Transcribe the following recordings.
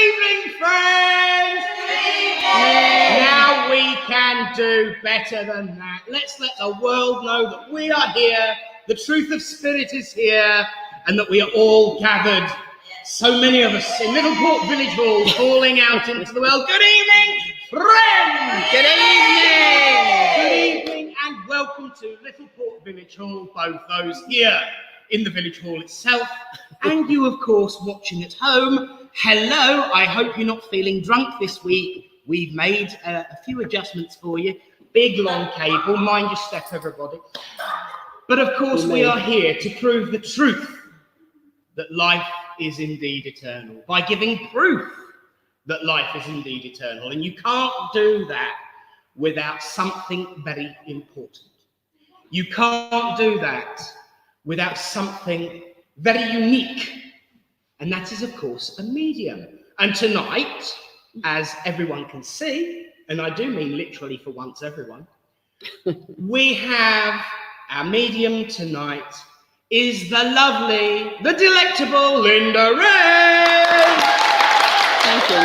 evening, friends! Now we can do better than that. Let's let the world know that we are here, the truth of spirit is here, and that we are all gathered. So many of us in Littleport Village Hall calling out into the world. Good evening, friends! Good evening! Good evening and welcome to Littleport Village Hall, both those here in the Village Hall itself and you, of course, watching at home. Hello, I hope you're not feeling drunk this week. We've made a few adjustments for you. Big, long cable. Mind your step, everybody. But, of course, we are here to prove the truth that life is indeed eternal, by giving proof that life is indeed eternal. And you can't do that without something very important. You can't do that without something very unique. And that is, of course, a medium. And tonight, as everyone can see, and I do mean literally for once, everyone, we have our medium tonight is the lovely, the delectable Linda Ray. Thank you.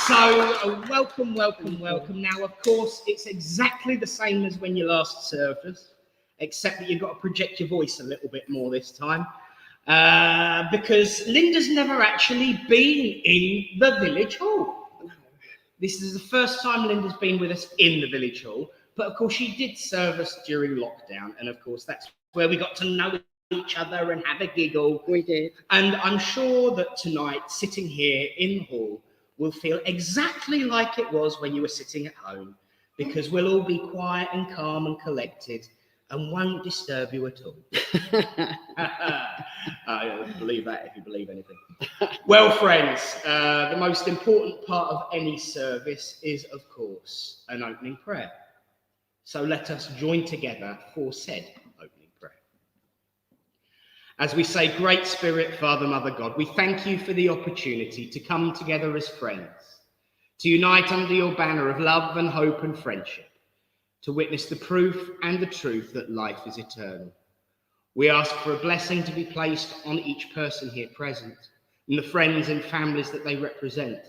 So, welcome, welcome, welcome. Now, of course, it's exactly the same as when you last served us, except that you've got to project your voice a little bit more this time, because Linda's never actually been in the Village Hall. This is the first time Linda's been with us in the Village Hall, but of course she did serve us during lockdown, and of course that's where we got to know each other and have a giggle. We did. And I'm sure that tonight, sitting here in the hall, will feel exactly like it was when you were sitting at home, because we'll all be quiet and calm and collected and won't disturb you at all. I believe that if you believe anything. Well, friends, the most important part of any service is, of course, an opening prayer. So let us join together for said opening prayer. As we say, Great Spirit, Father, Mother, God, we thank you for the opportunity to come together as friends, to unite under your banner of love and hope and friendship, to witness the proof and the truth that life is eternal. We ask for a blessing to be placed on each person here present and the friends and families that they represent.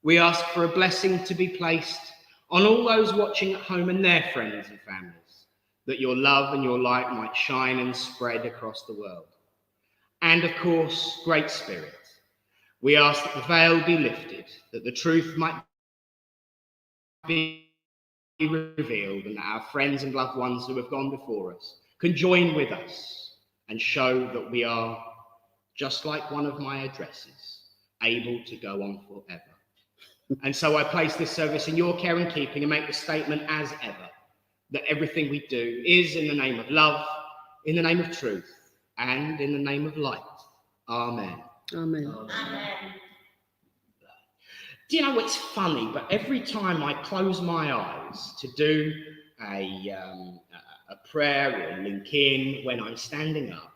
We ask for a blessing to be placed on all those watching at home and their friends and families, that your love and your light might shine and spread across the world. And of course, Great Spirit, we ask that the veil be lifted, that the truth might be revealed, and that our friends and loved ones who have gone before us can join with us and show that we are, just like one of my addresses, able to go on forever. And so I place this service in your care and keeping and make the statement as ever, that everything we do is in the name of love, in the name of truth, and in the name of light. Amen. Amen. Amen. Do you know, it's funny, but every time I close my eyes to do a prayer or link in when I'm standing up,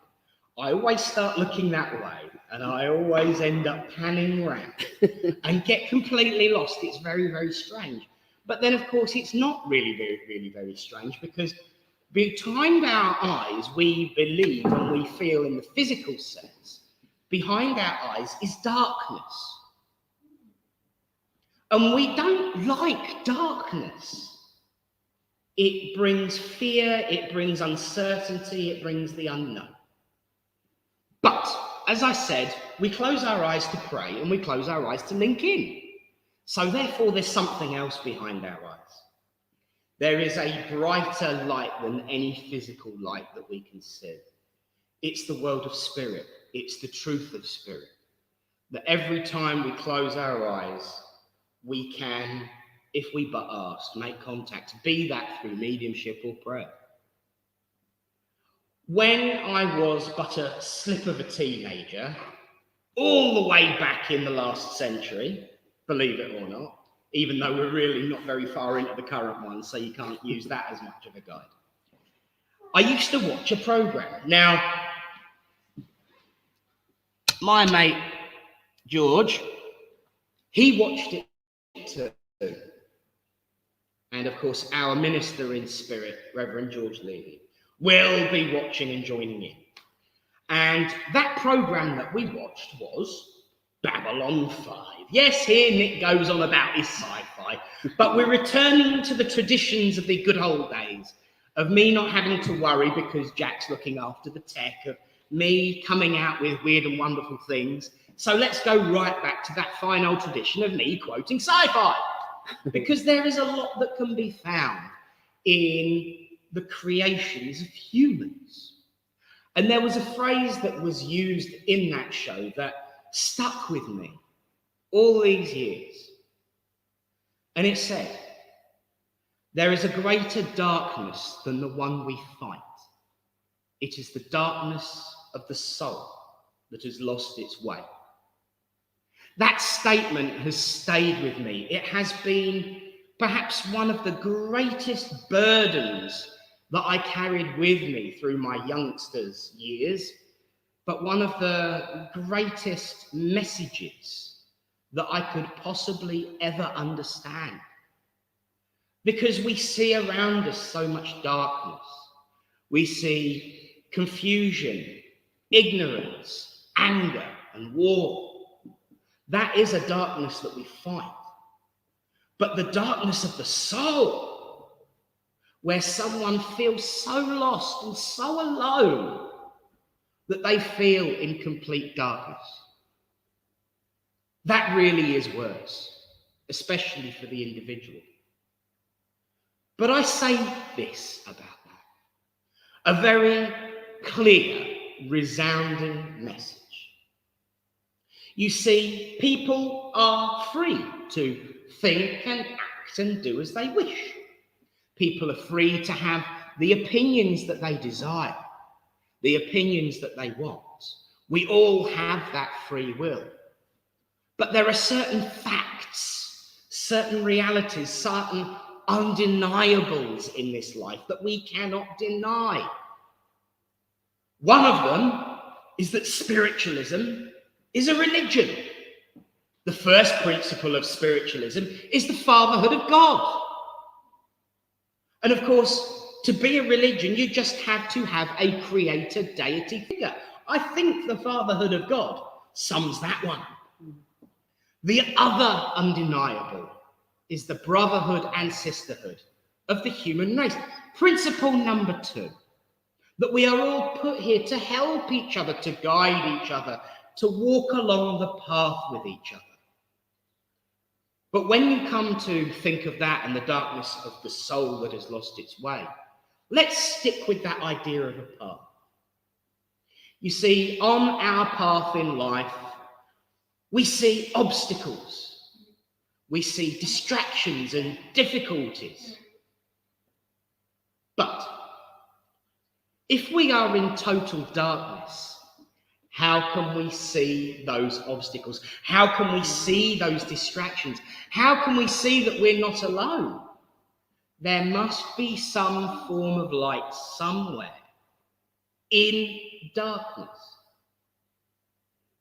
I always start looking that way, and I always end up panning round and get completely lost. It's very, very strange. But then, of course, it's not really very strange, because behind our eyes, we believe and we feel in the physical sense, behind our eyes is darkness. And we don't like darkness. It brings fear, it brings uncertainty, it brings the unknown. But, as I said, we close our eyes to pray and we close our eyes to link in. So therefore, there's something else behind our eyes. There is a brighter light than any physical light that we can see. It's the world of spirit. It's the truth of spirit. That every time we close our eyes, we can, if we but ask, make contact, be that through mediumship or prayer. When I was but a slip of a teenager, all the way back in the last century, believe it or not, even though we're really not very far into the current one, so you can't use that as much of a guide, I used to watch a program. Now, my mate, George, he watched it too. And of course, our minister in spirit, Reverend George Levy, will be watching and joining in. And that program that we watched was Babylon 5. Yes, here Nick goes on about his sci-fi, but we're returning to the traditions of the good old days, of me not having to worry because Jack's looking after the tech, of me coming out with weird and wonderful things. So let's go right back to that fine old tradition of me quoting sci-fi, because there is a lot that can be found in the creations of humans. And there was a phrase that was used in that show that stuck with me all these years. And it said, "There is a greater darkness than the one we fight. It is the darkness of the soul that has lost its way." That statement has stayed with me. It has been perhaps one of the greatest burdens that I carried with me through my youngsters' years, but one of the greatest messages that I could possibly ever understand. Because we see around us so much darkness. We see confusion, ignorance, anger, and war. That is a darkness that we fight. But the darkness of the soul, where someone feels so lost and so alone that they feel in complete darkness, that really is worse, especially for the individual. But I say this about that, a very clear, resounding message. You see, people are free to think and act and do as they wish. People are free to have the opinions that they desire, the opinions that they want. We all have that free will. But there are certain facts, certain realities, certain undeniables in this life that we cannot deny. One of them is that spiritualism is a religion. The first principle of spiritualism is the fatherhood of God. And of course, to be a religion, you just have to have a creator deity figure. I think the fatherhood of God sums that one. The other undeniable is the brotherhood and sisterhood of the human race. Principle number 2, that we are all put here to help each other, to guide each other, to walk along the path with each other. But when you come to think of that and the darkness of the soul that has lost its way, let's stick with that idea of a path. You see, on our path in life, we see obstacles, we see distractions and difficulties. But if we are in total darkness, how can we see those obstacles? How can we see those distractions? How can we see that we're not alone? There must be some form of light somewhere in darkness.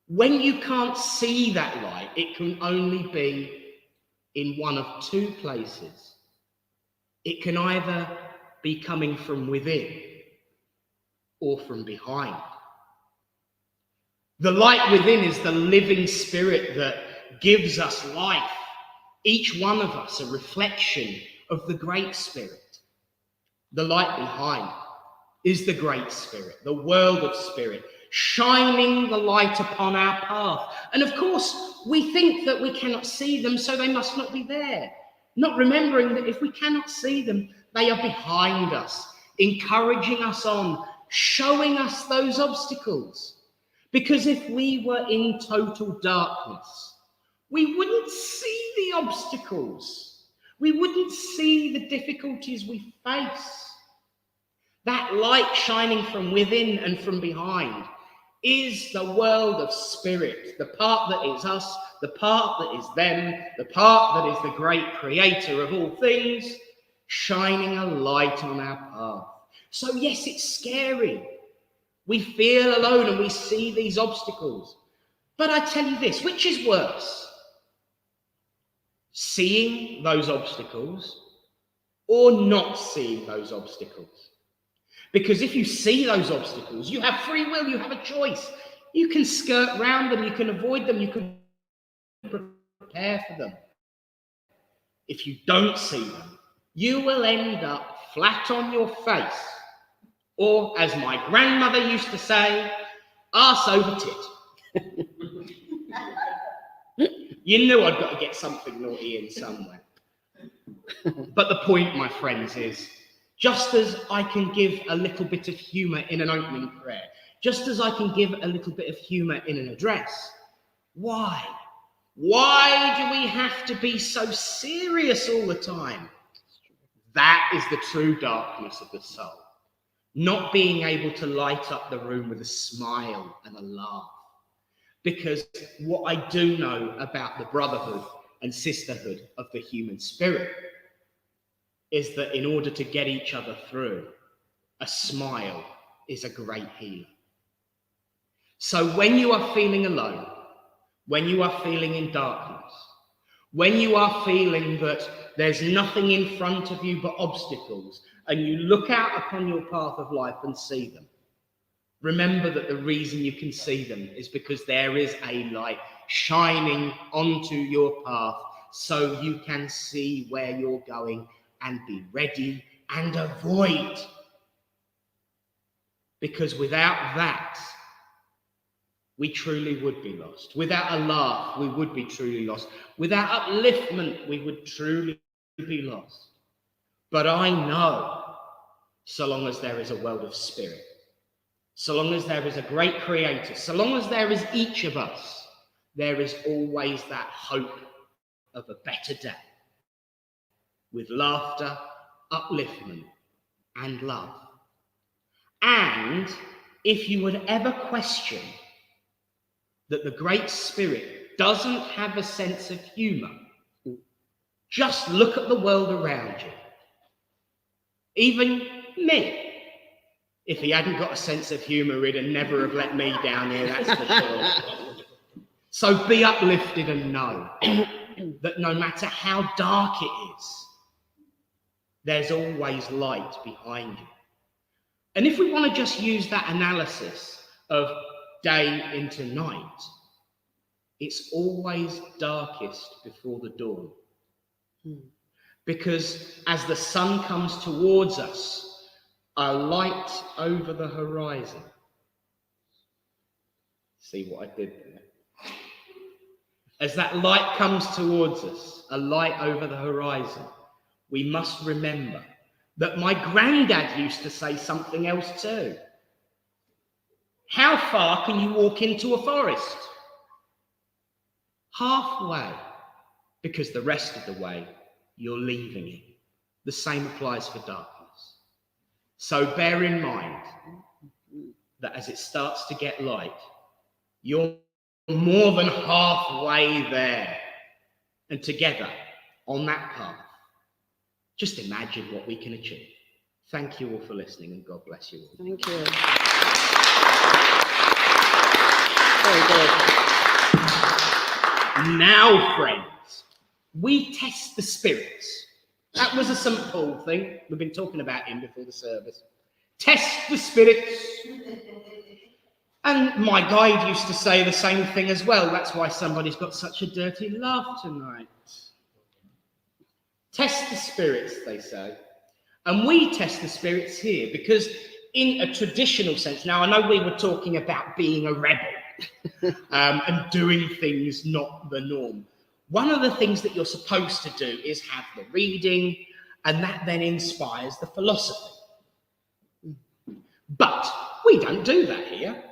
When you can't see that light, it can only be in one of two places. It can either be coming from within or from behind. The light within is the living spirit that gives us life. Each one of us a reflection of the great spirit. The light behind is the great spirit, the world of spirit, shining the light upon our path. And of course, we think that we cannot see them, so they must not be there. Not remembering that if we cannot see them, they are behind us, encouraging us on, showing us those obstacles. Because if we were in total darkness, we wouldn't see the obstacles. We wouldn't see the difficulties we face. That light shining from within and from behind is the world of spirit, the part that is us, the part that is them, the part that is the great creator of all things, shining a light on our path. So yes, it's scary. We feel alone and we see these obstacles. But I tell you this, which is worse? Seeing those obstacles or not seeing those obstacles? Because if you see those obstacles, you have free will, you have a choice. You can skirt round them, you can avoid them, you can prepare for them. If you don't see them, you will end up flat on your face, or as my grandmother used to say, arse over tit. You knew I'd got to get something naughty in somewhere. But the point, my friends, is just as I can give a little bit of humour in an opening prayer, just as I can give a little bit of humour in an address, why? Why do we have to be so serious all the time? That is the true darkness of the soul. Not being able to light up the room with a smile and a laugh. Because what I do know about the brotherhood and sisterhood of the human spirit is that in order to get each other through, a smile is a great healer. So when you are feeling alone, when you are feeling in darkness, when you are feeling that there's nothing in front of you but obstacles, and you look out upon your path of life and see them, remember that the reason you can see them is because there is a light shining onto your path so you can see where you're going and be ready and avoid. Because without that, we truly would be lost. Without a laugh, we would be truly lost. Without upliftment, we would truly be lost. But I know, so long as there is a world of spirit, so long as there is a great creator, so long as there is each of us, there is always that hope of a better day with laughter, upliftment, and love. And if you would ever question that the Great Spirit doesn't have a sense of humour, just look at the world around you. Even me. If he hadn't got a sense of humour, he'd have never have let me down here, that's for sure. So be uplifted and know that no matter how dark it is, there's always light behind you. And if we want to just use that analysis of day into night, it's always darkest before the dawn. Because as the sun comes towards us, a light over the horizon. See what I did there? As that light comes towards us, a light over the horizon, we must remember that my granddad used to say something else too. How far can you walk into a forest? Halfway, because the rest of the way you're leaving it. The same applies for darkness. So bear in mind that as it starts to get light, you're more than halfway there. And together, on that path, just imagine what we can achieve. Thank you all for listening, and God bless you all. Thank you. Very good. Now, friends, we test the spirits. That was a St. Paul thing. We've been talking about him before the service. Test the spirits. And my guide used to say the same thing as well. That's why somebody's got such a dirty laugh tonight. Test the spirits, they say. And we test the spirits here because in a traditional sense, now I know we were talking about being a rebel and doing things not the norm. One of the things that you're supposed to do is have the reading, and that then inspires the philosophy. But we don't do that here.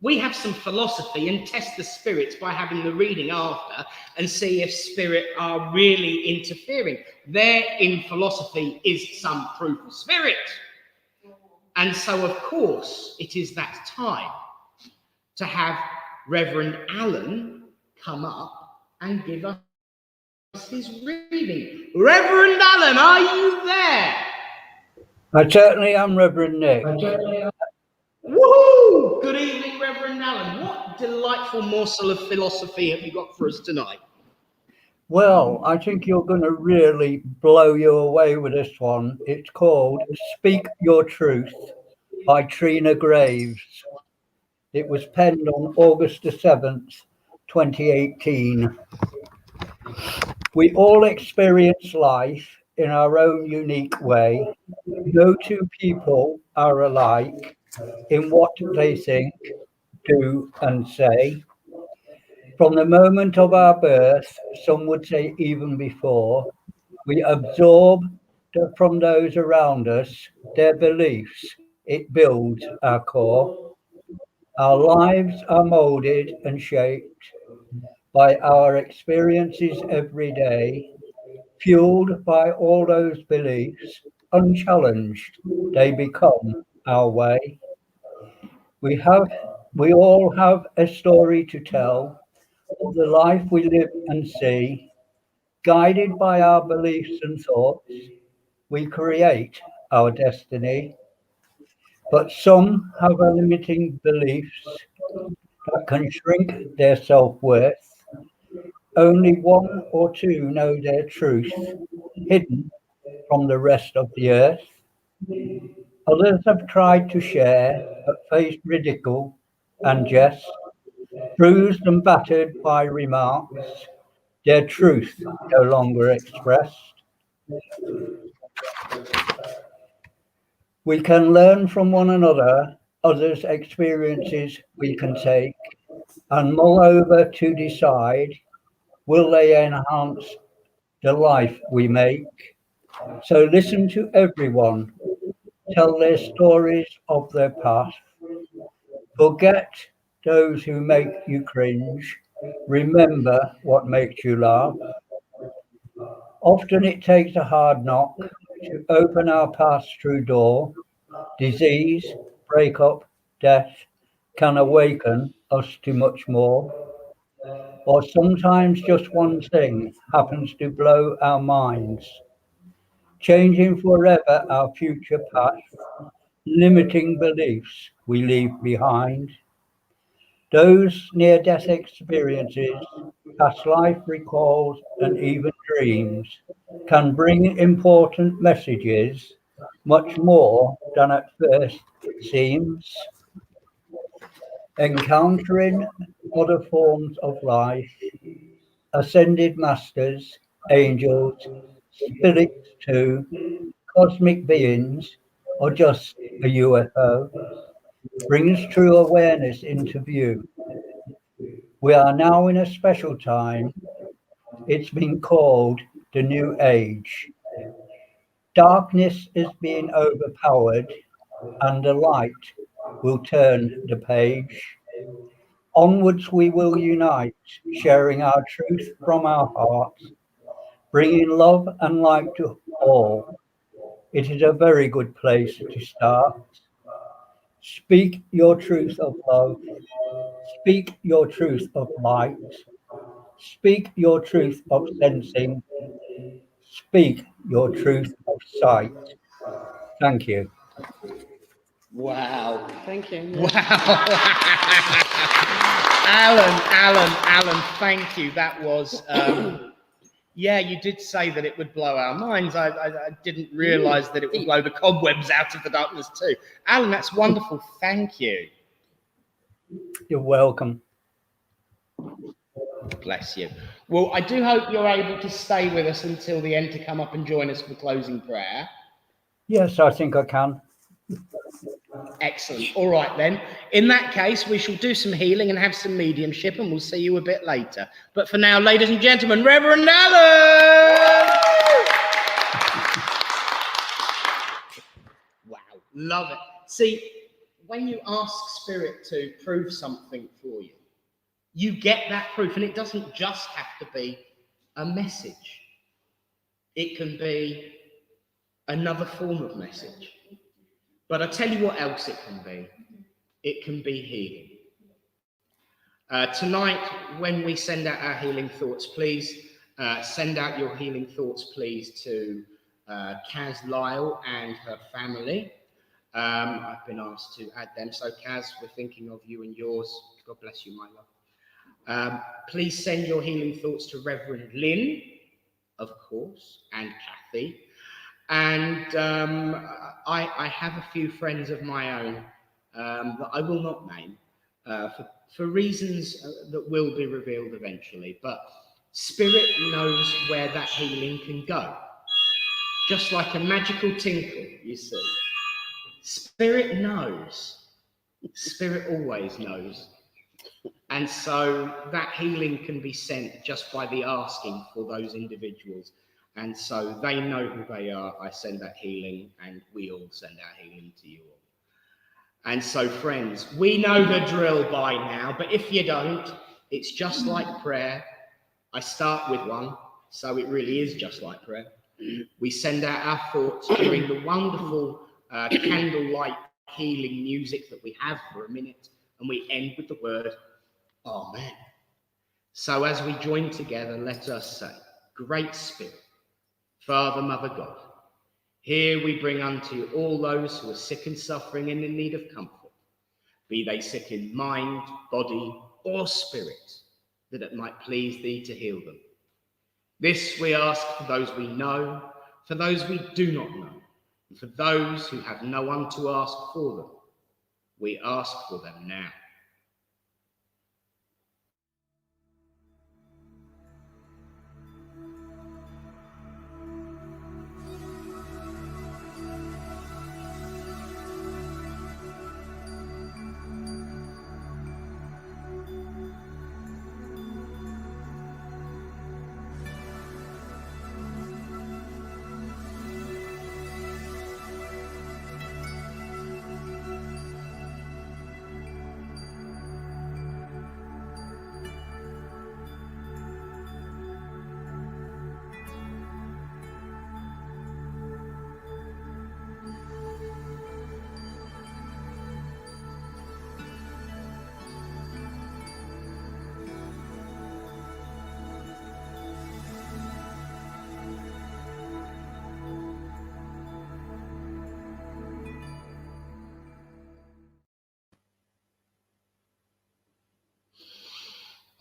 We have some philosophy and test the spirits by having the reading after and see if spirit are really interfering. There in philosophy is some proof of spirit. And so, of course, it is that time to have Reverend Alan come up and give us his reading. Reverend Alan, are you there? I certainly am, Reverend Nick. Woohoo! Good evening, Reverend Alan. What delightful morsel of philosophy have you got for us tonight? Well, I think you're going to really blow you away with this one. It's called Speak Your Truth by Trina Graves. It was penned on August the 7th, 2018. We all experience life in our own unique way. No two people are alike in what they think, do, and say. From the moment of our birth, some would say even before, we absorb from those around us their beliefs. It builds our core. Our lives are molded and shaped by our experiences every day, fueled by all those beliefs. Unchallenged, they become our way. We have, we all have a story to tell of the life we live and see. Guided by our beliefs and thoughts, we create our destiny. But some have a limiting beliefs that can shrink their self-worth. Only one or two know their truth, hidden from the rest of the earth. Others have tried to share, but faced ridicule and jest, bruised and battered by remarks, their truth no longer expressed. We can learn from one another, others' experiences we can take, and mull over to decide, will they enhance the life we make? So listen to everyone, tell their stories of their past. Forget those who make you cringe. Remember what makes you laugh. Often it takes a hard knock to open our past true door. Disease, breakup, death can awaken us to much more. Or sometimes just one thing happens to blow our minds, changing forever our future path, limiting beliefs we leave behind. Those near-death experiences, past life recalls, and even dreams can bring important messages, much more than at first it seems. Encountering other forms of life, ascended masters, angels, spirits too, cosmic beings, or just a UFO, brings true awareness into view. We are now in a special time. It's been called the New Age. Darkness is being overpowered, and the light will turn the page. Onwards we will unite, sharing our truth from our hearts, bringing love and light to all. It is a very good place to start. Speak your truth of love. Speak your truth of light. Speak your truth of sensing. Speak your truth of sight. Thank you. Wow. Thank you. Wow. Alan, thank you. That was, yeah, you did say that it would blow our minds. I didn't realise that it would blow the cobwebs out of the darkness too. Alan, that's wonderful. Thank you. You're welcome. Bless you. Well, I do hope you're able to stay with us until the end to come up and join us for closing prayer. Yes, I think I can. Excellent. All right, then. In that case, we shall do some healing and have some mediumship, and we'll see you a bit later. But for now, ladies and gentlemen, Reverend Alan! Wow, love it. See, when you ask Spirit to prove something for you, you get that proof, and it doesn't just have to be a message. It can be another form of message. But I tell you what else it can be. It can be healing. Tonight, when we send out our healing thoughts, please send out your healing thoughts, please, to Kaz Lyle and her family. I've been asked to add them. So, Kaz, we're thinking of you and yours. God bless you, my love. Please send your healing thoughts to Reverend Lynn, of course, and Kathy. And I have a few friends of my own that I will not name, for reasons that will be revealed eventually. But Spirit knows where that healing can go. Just like a magical tinkle, you see. Spirit knows. Spirit always knows. And so that healing can be sent just by the asking for those individuals. And so they know who they are. I send that healing, and we all send our healing to you all. And so, friends, we know the drill by now, but if you don't, it's just like prayer. I start with one, so it really is just like prayer. We send out our thoughts during the wonderful candlelight healing music that we have for a minute, and we end with the word, Amen. So as we join together, let us say, Great Spirit, Father, Mother God, here we bring unto you all those who are sick and suffering and in need of comfort, be they sick in mind, body, or spirit, that it might please thee to heal them. This we ask for those we know, for those we do not know, and for those who have no one to ask for them. We ask for them now.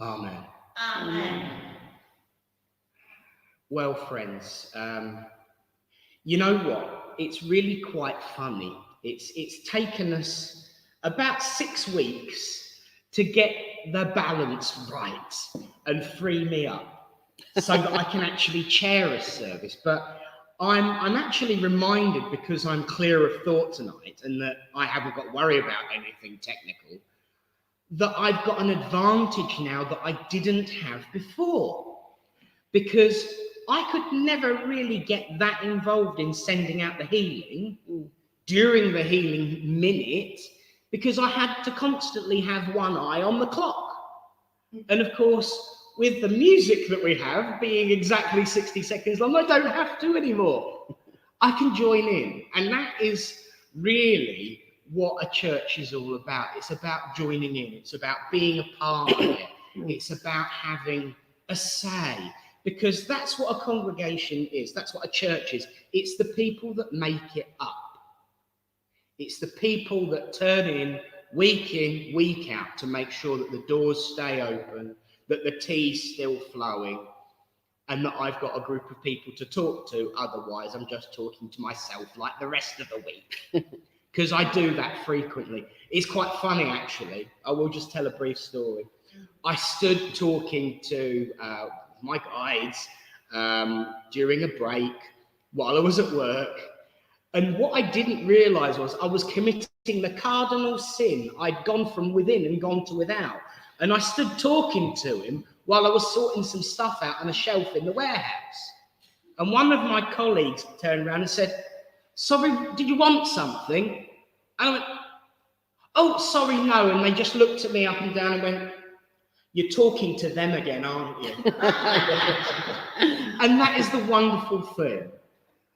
Amen. Amen. Well, friends, you know what? It's really quite funny. It's taken us about 6 weeks to get the balance right and free me up so that I can actually chair a service. But I'm actually reminded, because I'm clear of thought tonight and that I haven't got to worry about anything technical, that I've got an advantage now that I didn't have before, because I could never really get that involved in sending out the healing during the healing minute, because I had to constantly have one eye on the clock. And of course, with the music that we have being exactly 60 seconds long, I don't have to anymore. I can join in. And that is really what a church is all about. It's about joining in. It's about being a part of it. It's about having a say, because that's what a congregation is. That's what a church is. It's the people that make it up. It's the people that turn in, week out, to make sure that the doors stay open, that the tea's still flowing, and that I've got a group of people to talk to. Otherwise, I'm just talking to myself like the rest of the week. Because I do that frequently. It's quite funny, actually. I will just tell a brief story. I stood talking to my guides during a break while I was at work. And what I didn't realise was I was committing the cardinal sin. I'd gone from within and gone to without. And I stood talking to him while I was sorting some stuff out on a shelf in the warehouse. And one of my colleagues turned around and said, "Sorry, did you want something?" And I went, "Oh, sorry, no." And they just looked at me up and down and went, "You're talking to them again, aren't you?" And that is the wonderful thing,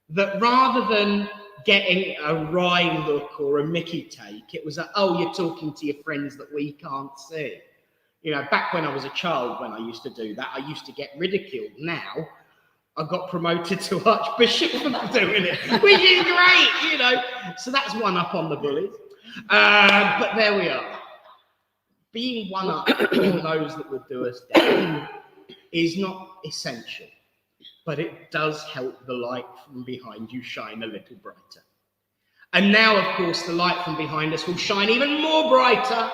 that rather than getting a wry look or a Mickey take, it was a, "Oh, you're talking to your friends that we can't see." You know, back when I was a child, when I used to do that, I used to get ridiculed. Now, I got promoted to Archbishop for doing it, which is great, you know. So that's one up on the bullies. But there we are. Being one up on those that would do us down is not essential, but it does help the light from behind you shine a little brighter. And now, of course, the light from behind us will shine even more brighter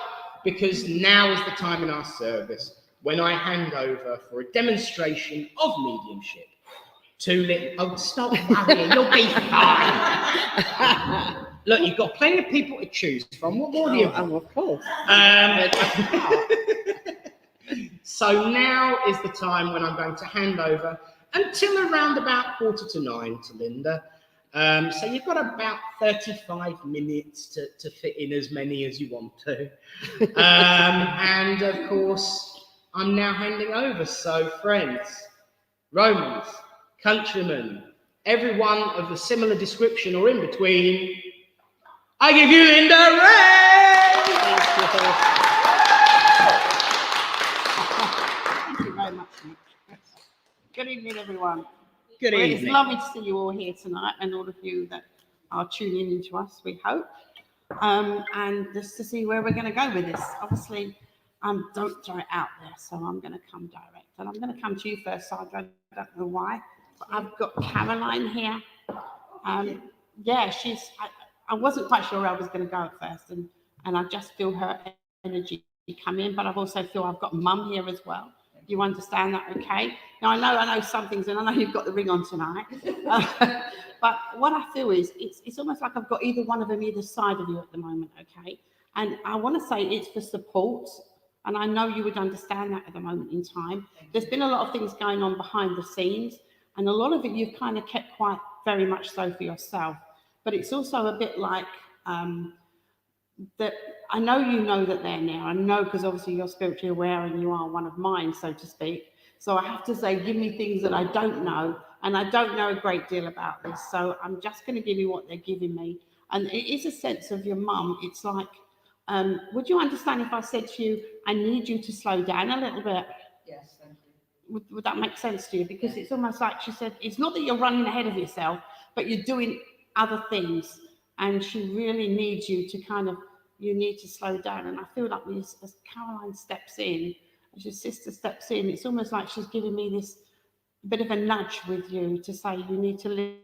because now is the time in our service when I hand over for a demonstration of mediumship to Oh, stop worrying, you'll be fine. Look, you've got plenty of people to choose from. What more do you want? Of course. So now is the time when I'm going to hand over until around about 8:45 to Linda. So you've got about 35 minutes to fit in as many as you want to. And of course, I'm now handing over. So friends, Romans, countrymen, everyone of a similar description or in between, I give you Linda Ray! Thank you very much, Nick. Good evening, everyone. Good Well, evening. it's lovely to see you all here tonight, and all of you that are tuning into us, we hope. And just to see where we're going to go with this. Obviously, don't throw it out there, so I'm going to come direct. And I'm going to come to you first, Sandra. I don't know why, but I've got Caroline here. Yeah, I wasn't quite sure where I was going to go at first, and I just feel her energy come in, but I've also feel I've got Mum here as well. You understand that, okay? Now, I know some things, and I know you've got the ring on tonight. But what I feel is it's almost like I've got either one of them either side of you at the moment, okay? And I want to say it's for support, and I know you would understand that at the moment in time. There's been a lot of things going on behind the scenes, and a lot of it you've kind of kept quite very much so for yourself. But it's also a bit like that I know you know that they're there. I know because obviously you're spiritually aware and you are one of mine, so to speak. So I have to say, give me things that I don't know, and I don't know a great deal about this. So I'm just going to give you what they're giving me. And it is a sense of your mum. It's like, would you understand if I said to you, I need you to slow down a little bit? Yes, thank you. Would that make sense to you? Because it's almost like she said, it's not that you're running ahead of yourself, but you're doing other things. And she really needs you to you need to slow down. And I feel like as Caroline steps in, as your sister steps in, it's almost like she's giving me this bit of a nudge with you to say you need to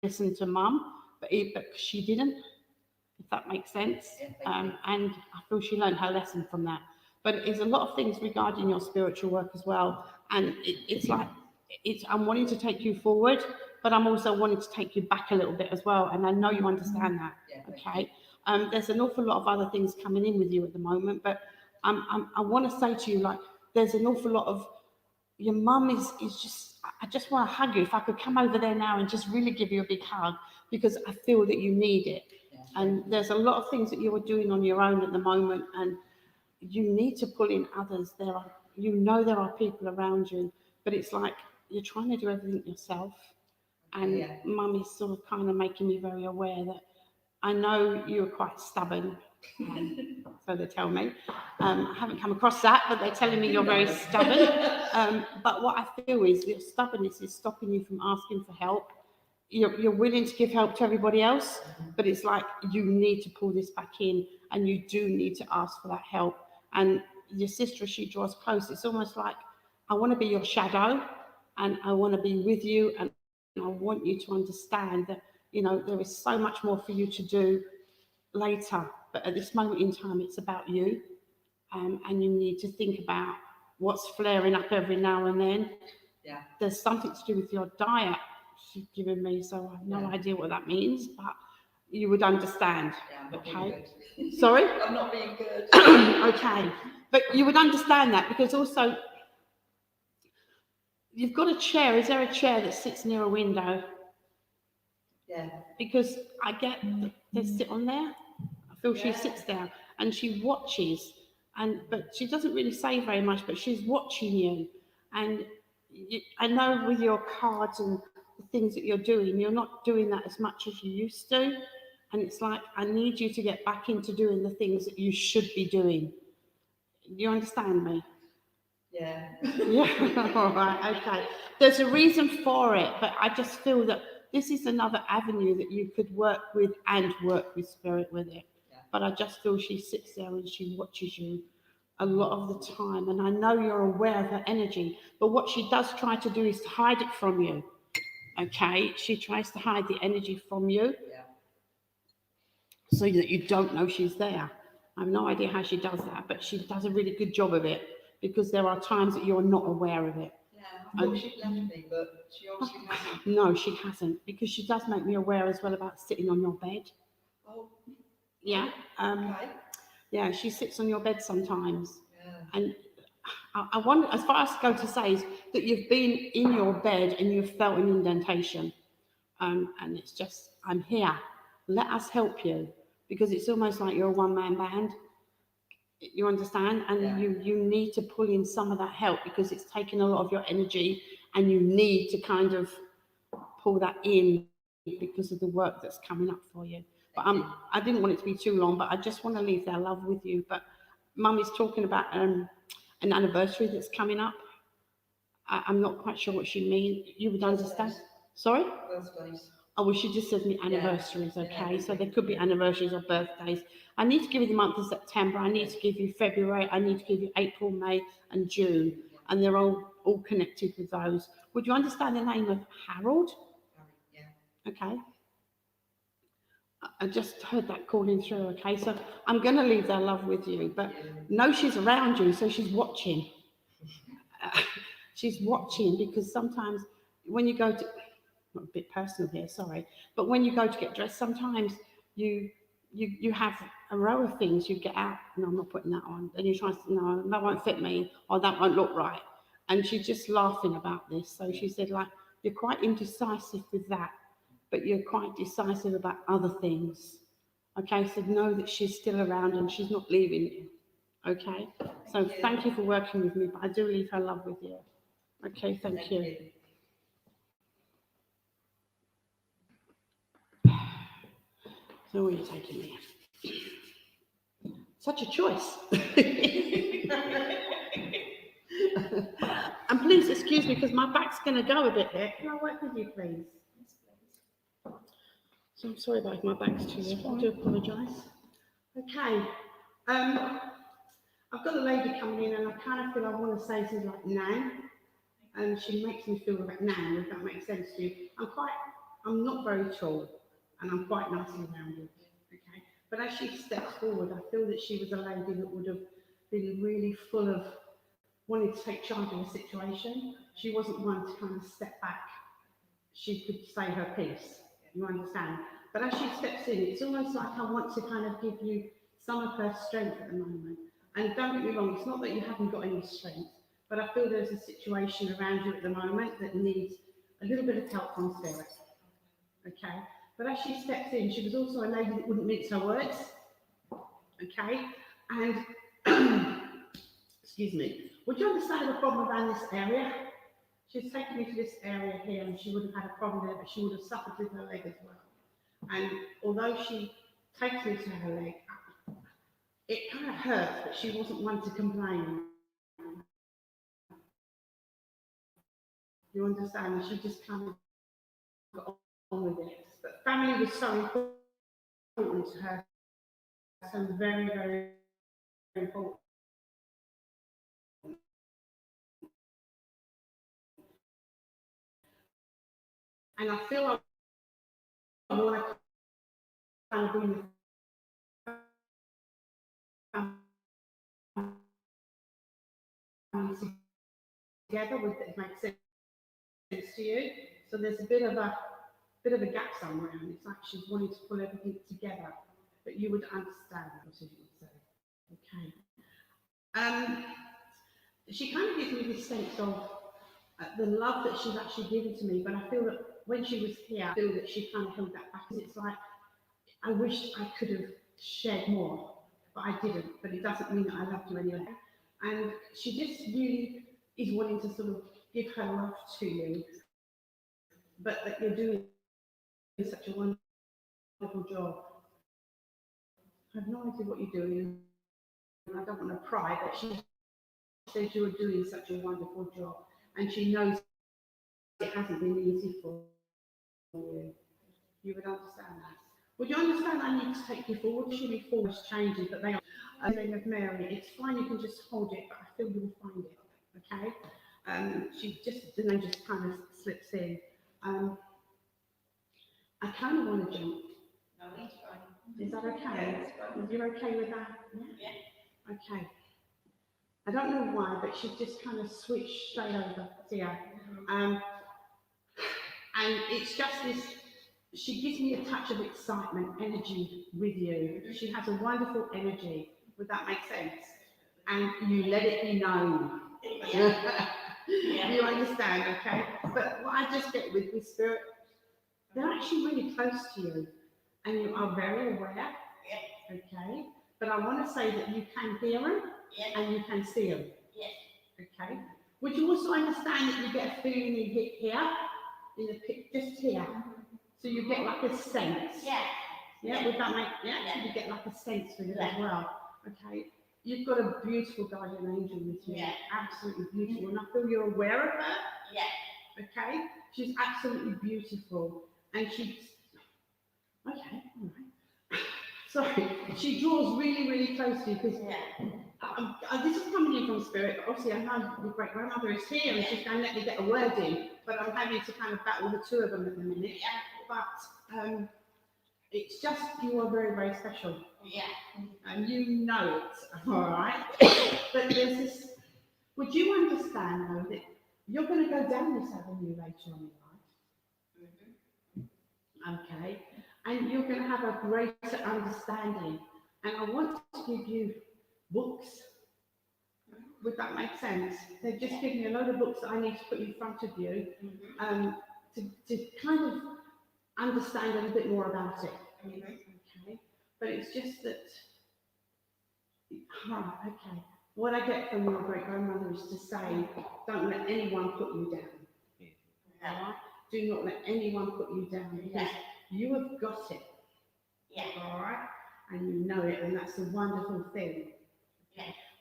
listen to Mum, but she didn't, if that makes sense. Yeah, and I feel she learned her lesson from that. But it's a lot of things regarding your spiritual work as well. And it's like, I'm wanting to take you forward, but I'm also wanting to take you back a little bit as well. And I know you understand that, okay? There's an awful lot of other things coming in with you at the moment, but I want to say to you, like, there's an awful lot of, your mum is just, I just want to hug you. If I could come over there now and just really give you a big hug, because I feel that you need it. And there's a lot of things that you are doing on your own at the moment, and you need to pull in others. There are people around you, but it's like you're trying to do everything yourself. And Mum is sort of kind of making me very aware that I know you're quite stubborn, so they tell me. I haven't come across that, but they're telling me you're very stubborn. But what I feel is your stubbornness is stopping you from asking for help. You're willing to give help to everybody else, but it's like you need to pull this back in, and you do need to ask for that help. And your sister, as she draws close, it's almost like, I want to be your shadow, and I want to be with you, and I want you to understand that, there is so much more for you to do later. But at this moment in time, it's about you. And you need to think about what's flaring up every now and then. Yeah. There's something to do with your diet she's given me, so I have no idea what that means, but you would understand. Yeah, I'm not okay. being good. Sorry? I'm not being good. Okay. But you would understand that, because also you've got a chair. Is there a chair that sits near a window? Yeah. Because I get they sit on there. I feel she sits there and she watches, but she doesn't really say very much, but she's watching you. And I know with your cards and the things that you're doing, you're not doing that as much as you used to. And it's like, I need you to get back into doing the things that you should be doing. You understand me? Yeah. Yeah, all right, okay. There's a reason for it, but I just feel that this is another avenue that you could work with and work with spirit with it. Yeah. But I just feel she sits there and she watches you a lot of the time. And I know you're aware of her energy, but what she does try to do is to hide it from you. Okay? She tries to hide the energy from you. Yeah. So that you don't know she's there. I have no idea how she does that, but she does a really good job of it, because there are times that you're not aware of it. Yeah, I thought she'd left me, but she obviously hasn't. No, she hasn't, because she does make me aware as well about sitting on your bed. Oh, Yeah. okay. Yeah, she sits on your bed sometimes. Yeah. And I wonder, as far as I go to say, is that you've been in your bed and you've felt an indentation. And it's just, I'm here. Let us help you. Because it's almost like you're a one-man band. You understand? And Yeah. you need to pull in some of that help, because it's taking a lot of your energy, and you need to kind of pull that in because of the work that's coming up for you. But I didn't want it to be too long, but I just want to leave their love with you. But Mum is talking about an anniversary that's coming up. I'm not quite sure what she means. You would understand. Sorry? Birthdays. Oh, well, she just said me anniversaries, okay? So there could be anniversaries or birthdays. I need to give you the month of September. I need to give you February. I need to give you April, May, and June. And they're all connected with those. Would you understand the name of Harold? Yeah. Okay. I just heard that calling through, okay? So I'm going to leave their love with you, but know she's around you, so she's watching. She's watching, because sometimes when you go to, not a bit personal here, sorry, but when you go to get dressed, sometimes you have a row of things you get out. No, I'm not putting that on. Then you try to, no, that won't fit me, or that won't look right. And she's just laughing about this. So she said, like, you're quite indecisive with that, but you're quite decisive about other things. Okay, so know that she's still around and she's not leaving you. Okay, so thank you for working with me, but I do leave her love with you. Okay, thank you. So where are you taking me? Such a choice. And please excuse me, because my back's going to go a bit here. Can I work with you, please? So I'm sorry about if my back's to you. I do apologise. Okay. I've got a lady coming in, and I kind of feel I want to say things like now. And she makes me feel like now, if that makes sense to you. I'm not very tall, and I'm quite nice and rounded. Okay. But as she steps forward, I feel that she was a lady that would have been really full of wanting to take charge of a situation. She wasn't one to kind of step back. She could say her piece. You understand? But as she steps in, it's almost like I want to kind of give you some of her strength at the moment. And don't get me wrong, it's not that you haven't got any strength, but I feel there's a situation around you at the moment that needs a little bit of help from spirit. Okay? But as she steps in, she was also a lady that wouldn't mince her words. Okay? And, excuse me, would you understand the problem around this area? She's taken me to this area here, and she would have had a problem there, but she would have suffered with her leg as well. And although she takes me to her leg, it kind of hurts, but she wasn't one to complain. You understand? She just kind of got on with it. But family was so important to her, so very, very important. And I feel like I want to kind of bring the family together, with it makes sense to you. So there's a bit of a gap somewhere, and it's like she's wanting to pull everything together. But you would understand, what you would say. Okay. She kind of gives me this sense of the love that she's actually given to me, but I feel that when she was here, I feel that she kind of held that back. It's like, I wish I could have shared more, but I didn't. But it doesn't mean that I loved you anyway. And she just really is wanting to sort of give her love to you, but that you're doing such a wonderful job. I have no idea what you're doing. I don't want to pry, but she says you're doing such a wonderful job, and she knows it hasn't been easy for you. You would understand that. Would you understand I need to take you forward? Should be forward changes, but they are. In the name of Mary, it's fine, you can just hold it, but I feel you'll find it, okay? The name just kind of slips in. I kind of want to jump. No, it's fine. Is that okay? You're okay with that? Yeah. Okay. I don't know why, but she just kind of switched straight over here. And it's just this, she gives me a touch of excitement, energy with you. She has a wonderful energy. Would that make sense? And you let it be known. You understand, okay? But what I just get with Spirit, they're actually really close to you. And you are very aware, okay? But I want to say that you can hear them and you can see them, okay? Would you also understand that you get a feeling you hit here, in the pit, just here? So you get like a sense. Yeah, would that make, you get like a sense with it as well, okay? You've got a beautiful guardian angel with you, absolutely beautiful. And I feel you're aware of her, okay? She's absolutely beautiful. And she's, okay, all right. Sorry, she draws really, really close to you because this is coming in from Spirit. Obviously, I know your great grandmother is here and she's going to let me get a word in, but I'm having to kind of battle the two of them at the minute. But it's just, you are very, very special. And you know it, all right? But there's this, would you understand though that you're going to go down this avenue later on in life? Okay. And you're going to have a greater understanding. And I want to give you books. Would that make sense? They've just given me a load of books that I need to put in front of you to kind of understand a little bit more about it. Okay? But it's just that, okay. What I get from your great grandmother is to say, don't let anyone put you down. All right? Do not let anyone put you down because you have got it. All right? And you know it, and that's a wonderful thing.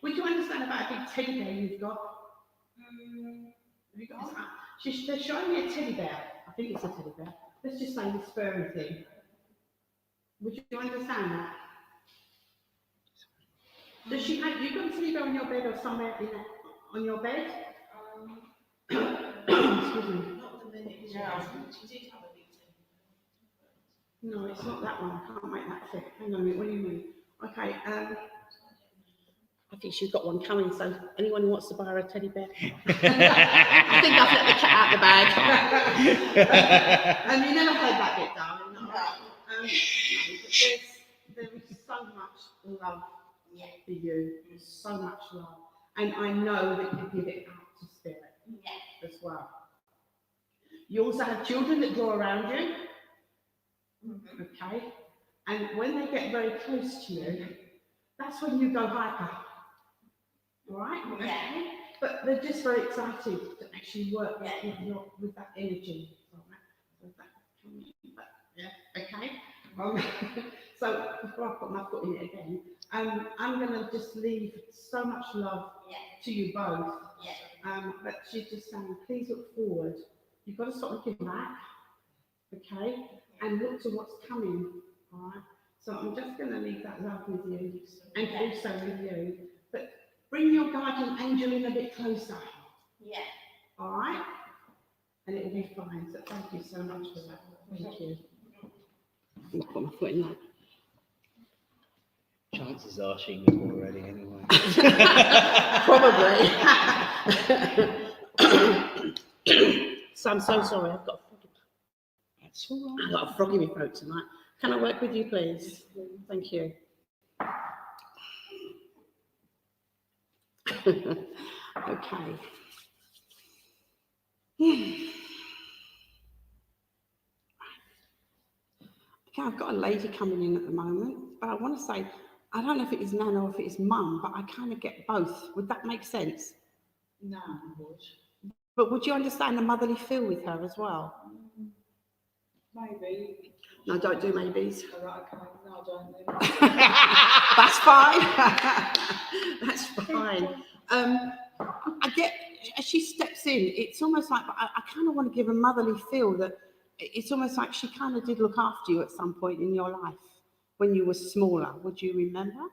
Would you understand about a big teddy bear you've got? Have you got that? They're showing me a teddy bear. I think it's a teddy bear. Let's just say this furry thing. Would you understand that? Does she have, you got a teddy bear on your bed or somewhere on your bed? Excuse me. She did have a big thing. No, it's not that one. I can't make that fit. Hang on a minute. What do you mean? Okay. I think she's got one coming. So anyone who wants to buy her a teddy bear, I think I've let the cat out the bag. You never heard that bit, darling. No. But there is so much love for you. There's so much love, and I know that you give it out to Spirit as well. You also have children that draw around you, okay? And when they get very close to you, that's when you go hyper, all right? Okay? But they're just very excited to actually work with that energy, all right? Okay? So before I put my foot in it again, I'm going to just leave so much love to you both. But she's just saying, please look forward. You've got to stop looking back, okay? And look to what's coming, all right? So I'm just going to leave that love with you and also with you. But bring your guardian angel in a bit closer. All right? And it will be fine. So thank you so much for that. Thank you. I'm going to put my foot in that. Chances are she knew already anyway. Probably. So I'm so sorry, I've got a frog. That's all right. I've got a frog in my throat tonight. Can I work with you, please? Thank you. Okay. Okay, I've got a lady coming in at the moment, but I want to say, I don't know if it is Nan or if it is Mum, but I kind of get both. Would that make sense? No, I would. But would you understand the motherly feel with her as well? Maybe. No, don't do maybes. All right, okay. No, I don't know. That's fine. That's fine. I get, as she steps in, it's almost like, I kind of want to give a motherly feel that it's almost like she kind of did look after you at some point in your life when you were smaller. Would you remember?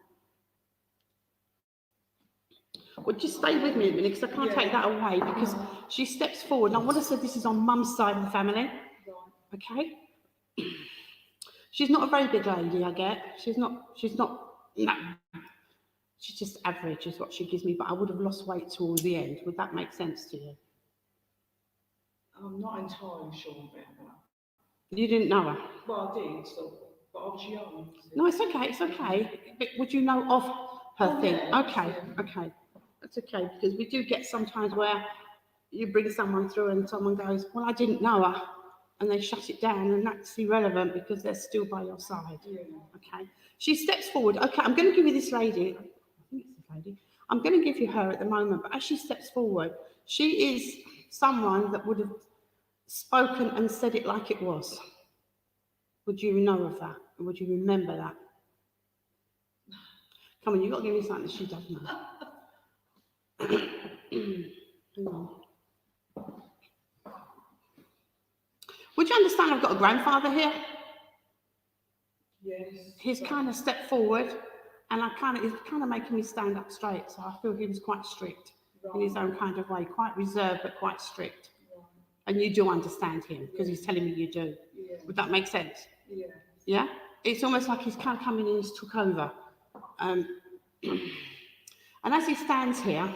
Would you stay with me a minute, because I can't take that away, because she steps forward, and I want to say this is on Mum's side of the family, okay? She's not a very big lady, I get. She's not, no. She's just average is what she gives me, but I would have lost weight towards the end. Would that make sense to you? I'm not entirely sure about that. You didn't know her? Well, I did, so, but I was young. No, it's okay, it's okay. But would you know of her Oh, thing? yeah, Okay, yeah. okay. That's okay, because we do get sometimes where you bring someone through and someone goes, well, I didn't know her, and they shut it down, and that's irrelevant because they're still by your side. Yeah. Okay. She steps forward. Okay, I'm going to give you this lady. I think it's this lady. I'm going to give you her at the moment, but as she steps forward, she is someone that would have spoken and said it like it was. Would you know of that? Would you remember that? Come on, you've got to give me something that she does know. Hang on. Would you understand I've got a grandfather here? Yes. He's kind of stepped forward, and he's kind of making me stand up straight, so I feel he was quite strict in his own kind of way, quite reserved but quite strict. Right. And you do understand him because he's telling me you do. Yeah. Would that make sense? Yeah. Yeah? It's almost like he's kind of come in and he's took over. And as he stands here,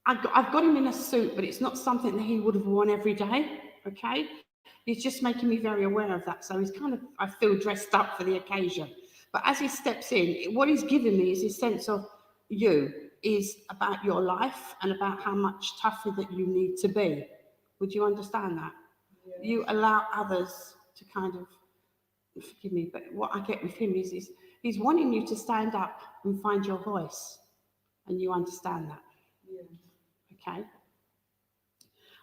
I've got him in a suit, but it's not something that he would have worn every day, okay? He's just making me very aware of that. So he's kind of, I feel, dressed up for the occasion. But as he steps in, what he's giving me is his sense of you is about your life and about how much tougher that you need to be. Would you understand that? Yeah. You allow others to kind of, forgive me, but what I get with him is he's wanting you to stand up and find your voice. And you understand that. Yeah. Okay?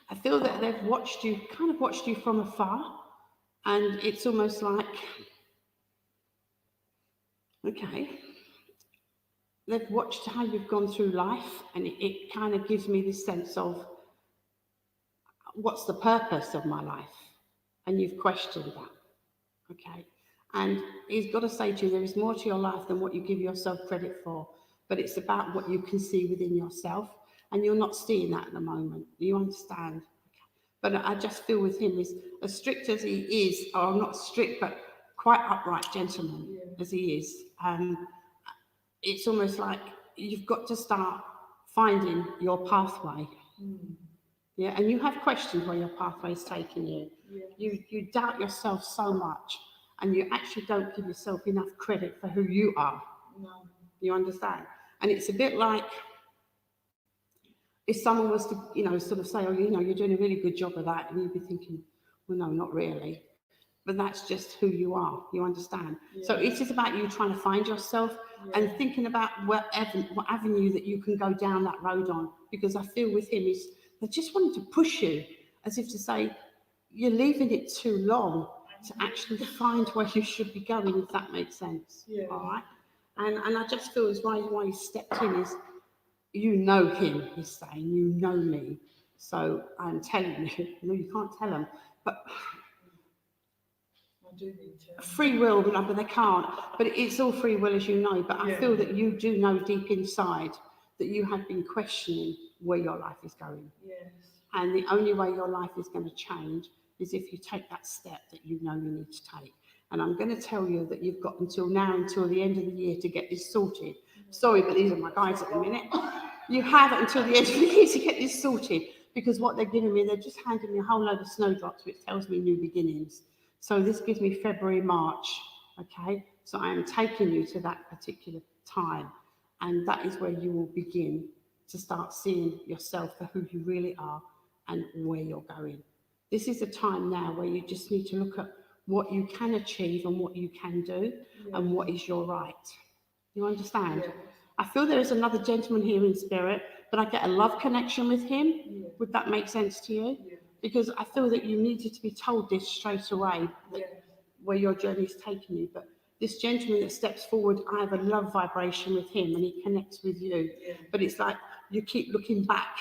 I feel that they've watched you from afar, and it's almost like, okay, they've watched how you've gone through life, and it kind of gives me this sense of, what's the purpose of my life? And you've questioned that, okay? And he's got to say to you, there is more to your life than what you give yourself credit for, but it's about what you can see within yourself, and you're not seeing that at the moment. You understand? But I just feel with him, is as strict as he is, or not strict, but quite upright gentleman as he is, it's almost like you've got to start finding your pathway. Yeah, and you have questions where your pathway is taking you. Yeah. You doubt yourself so much, and you actually don't give yourself enough credit for who you are. No. You understand? And it's a bit like if someone was to, sort of say, oh, you're doing a really good job of that, and you'd be thinking, well, no, not really. But that's just who you are. You understand? Yeah. So it is about you trying to find yourself and thinking about what avenue that you can go down that road on. Because I feel with him is they just wanted to push you, as if to say you're leaving it too long to actually find where you should be going, if that makes sense. Yeah. All right. And I just feel is why he stepped in is, you know him, he's saying, you know me. So I'm telling you, no, you can't tell them, but I do need to. free will, but they can't. But it's all free will, as you know. But I feel that you do know deep inside that you have been questioning where your life is going. Yes. And the only way your life is going to change is if you take that step that you know you need to take. And I'm going to tell you that you've got until the end of the year to get this sorted. Sorry, but these are my guys at the minute. You have until the end of the year to get this sorted, because what they're giving me, they're just handing me a whole load of snowdrops, which tells me new beginnings. So this gives me February, March, okay? So I am taking you to that particular time, and that is where you will begin to start seeing yourself for who you really are and where you're going. This is a time now where you just need to look at what you can achieve and what you can do and what is your right. You understand? Yes. I feel there is another gentleman here in spirit, but I get a love connection with him. Yes. Would that make sense to you? Yes. Because I feel that you needed to be told this straight away, where your journey is taking you. But this gentleman that steps forward, I have a love vibration with him, and he connects with you. Yeah. But it's like you keep looking back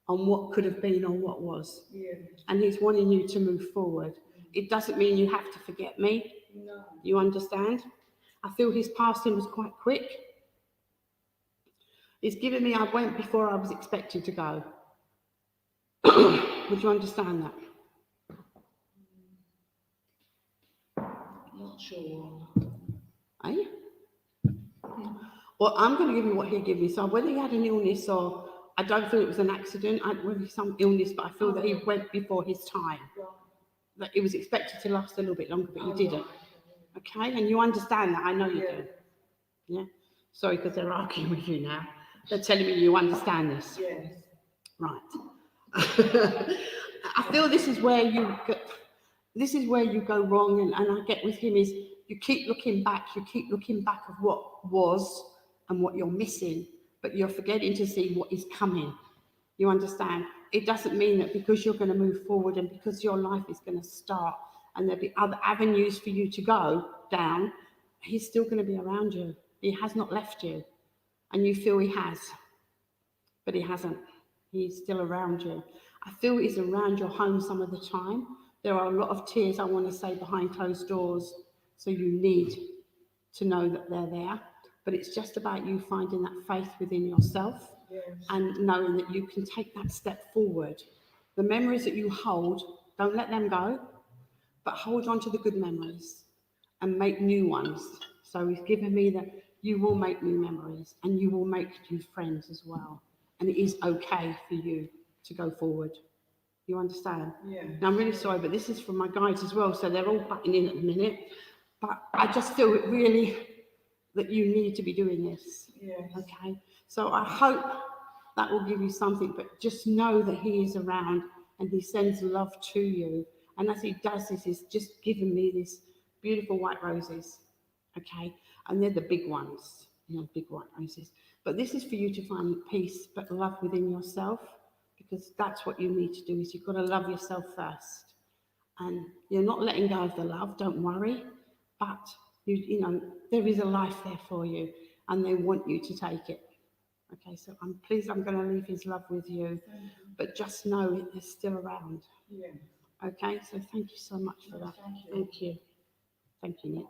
on what could have been or what was. Yeah. And he's wanting you to move forward. It doesn't mean you have to forget me. No. You understand? I feel his passing was quite quick. He's given me, I went before I was expected to go. Would you understand that? not sure. Eh? Well, I'm going to give you what he gave me. So whether he had an illness or I don't feel it was an accident, whether it's some illness, but I feel that he went before his time. That it was expected to last a little bit longer, but he didn't. Okay, and you understand that. I know you do. Yeah. Sorry, because they're arguing with you now. They're telling me you understand this. Yes. Right. I feel this is where you go wrong, and I get with him is you keep looking back of what was and what you're missing, but you're forgetting to see what is coming. You understand? It doesn't mean that because you're going to move forward and because your life is going to start and there'll be other avenues for you to go down, he's still going to be around you. He has not left you, and you feel he has, but he hasn't. He's still around you. I feel he's around your home some of the time. There are a lot of tears, I want to say, behind closed doors, so you need to know that they're there. But it's just about you finding that faith within yourself and knowing that you can take that step forward. The memories that you hold, don't let them go, but hold on to the good memories and make new ones. So he's given me that you will make new memories and you will make new friends as well. And it is okay for you to go forward. You understand? Yeah. Now, I'm really sorry, but this is from my guides as well, so they're all butting in at the minute. But I just feel it really that you need to be doing this. Yes. Okay? So I hope that will give you something, but just know that he is around and he sends love to you. And as he does this, he's just given me these beautiful white roses. Okay? And they're the big ones, big white roses. But this is for you to find peace, but love within yourself, because that's what you need to do, is you've got to love yourself first. And you're not letting go of the love, don't worry, but there is a life there for you and they want you to take it. Okay, so I'm pleased I'm going to leave his love with you, but just know it's still around. Yeah. Okay, so thank you so much for that. Thank you. Thank you, Nick.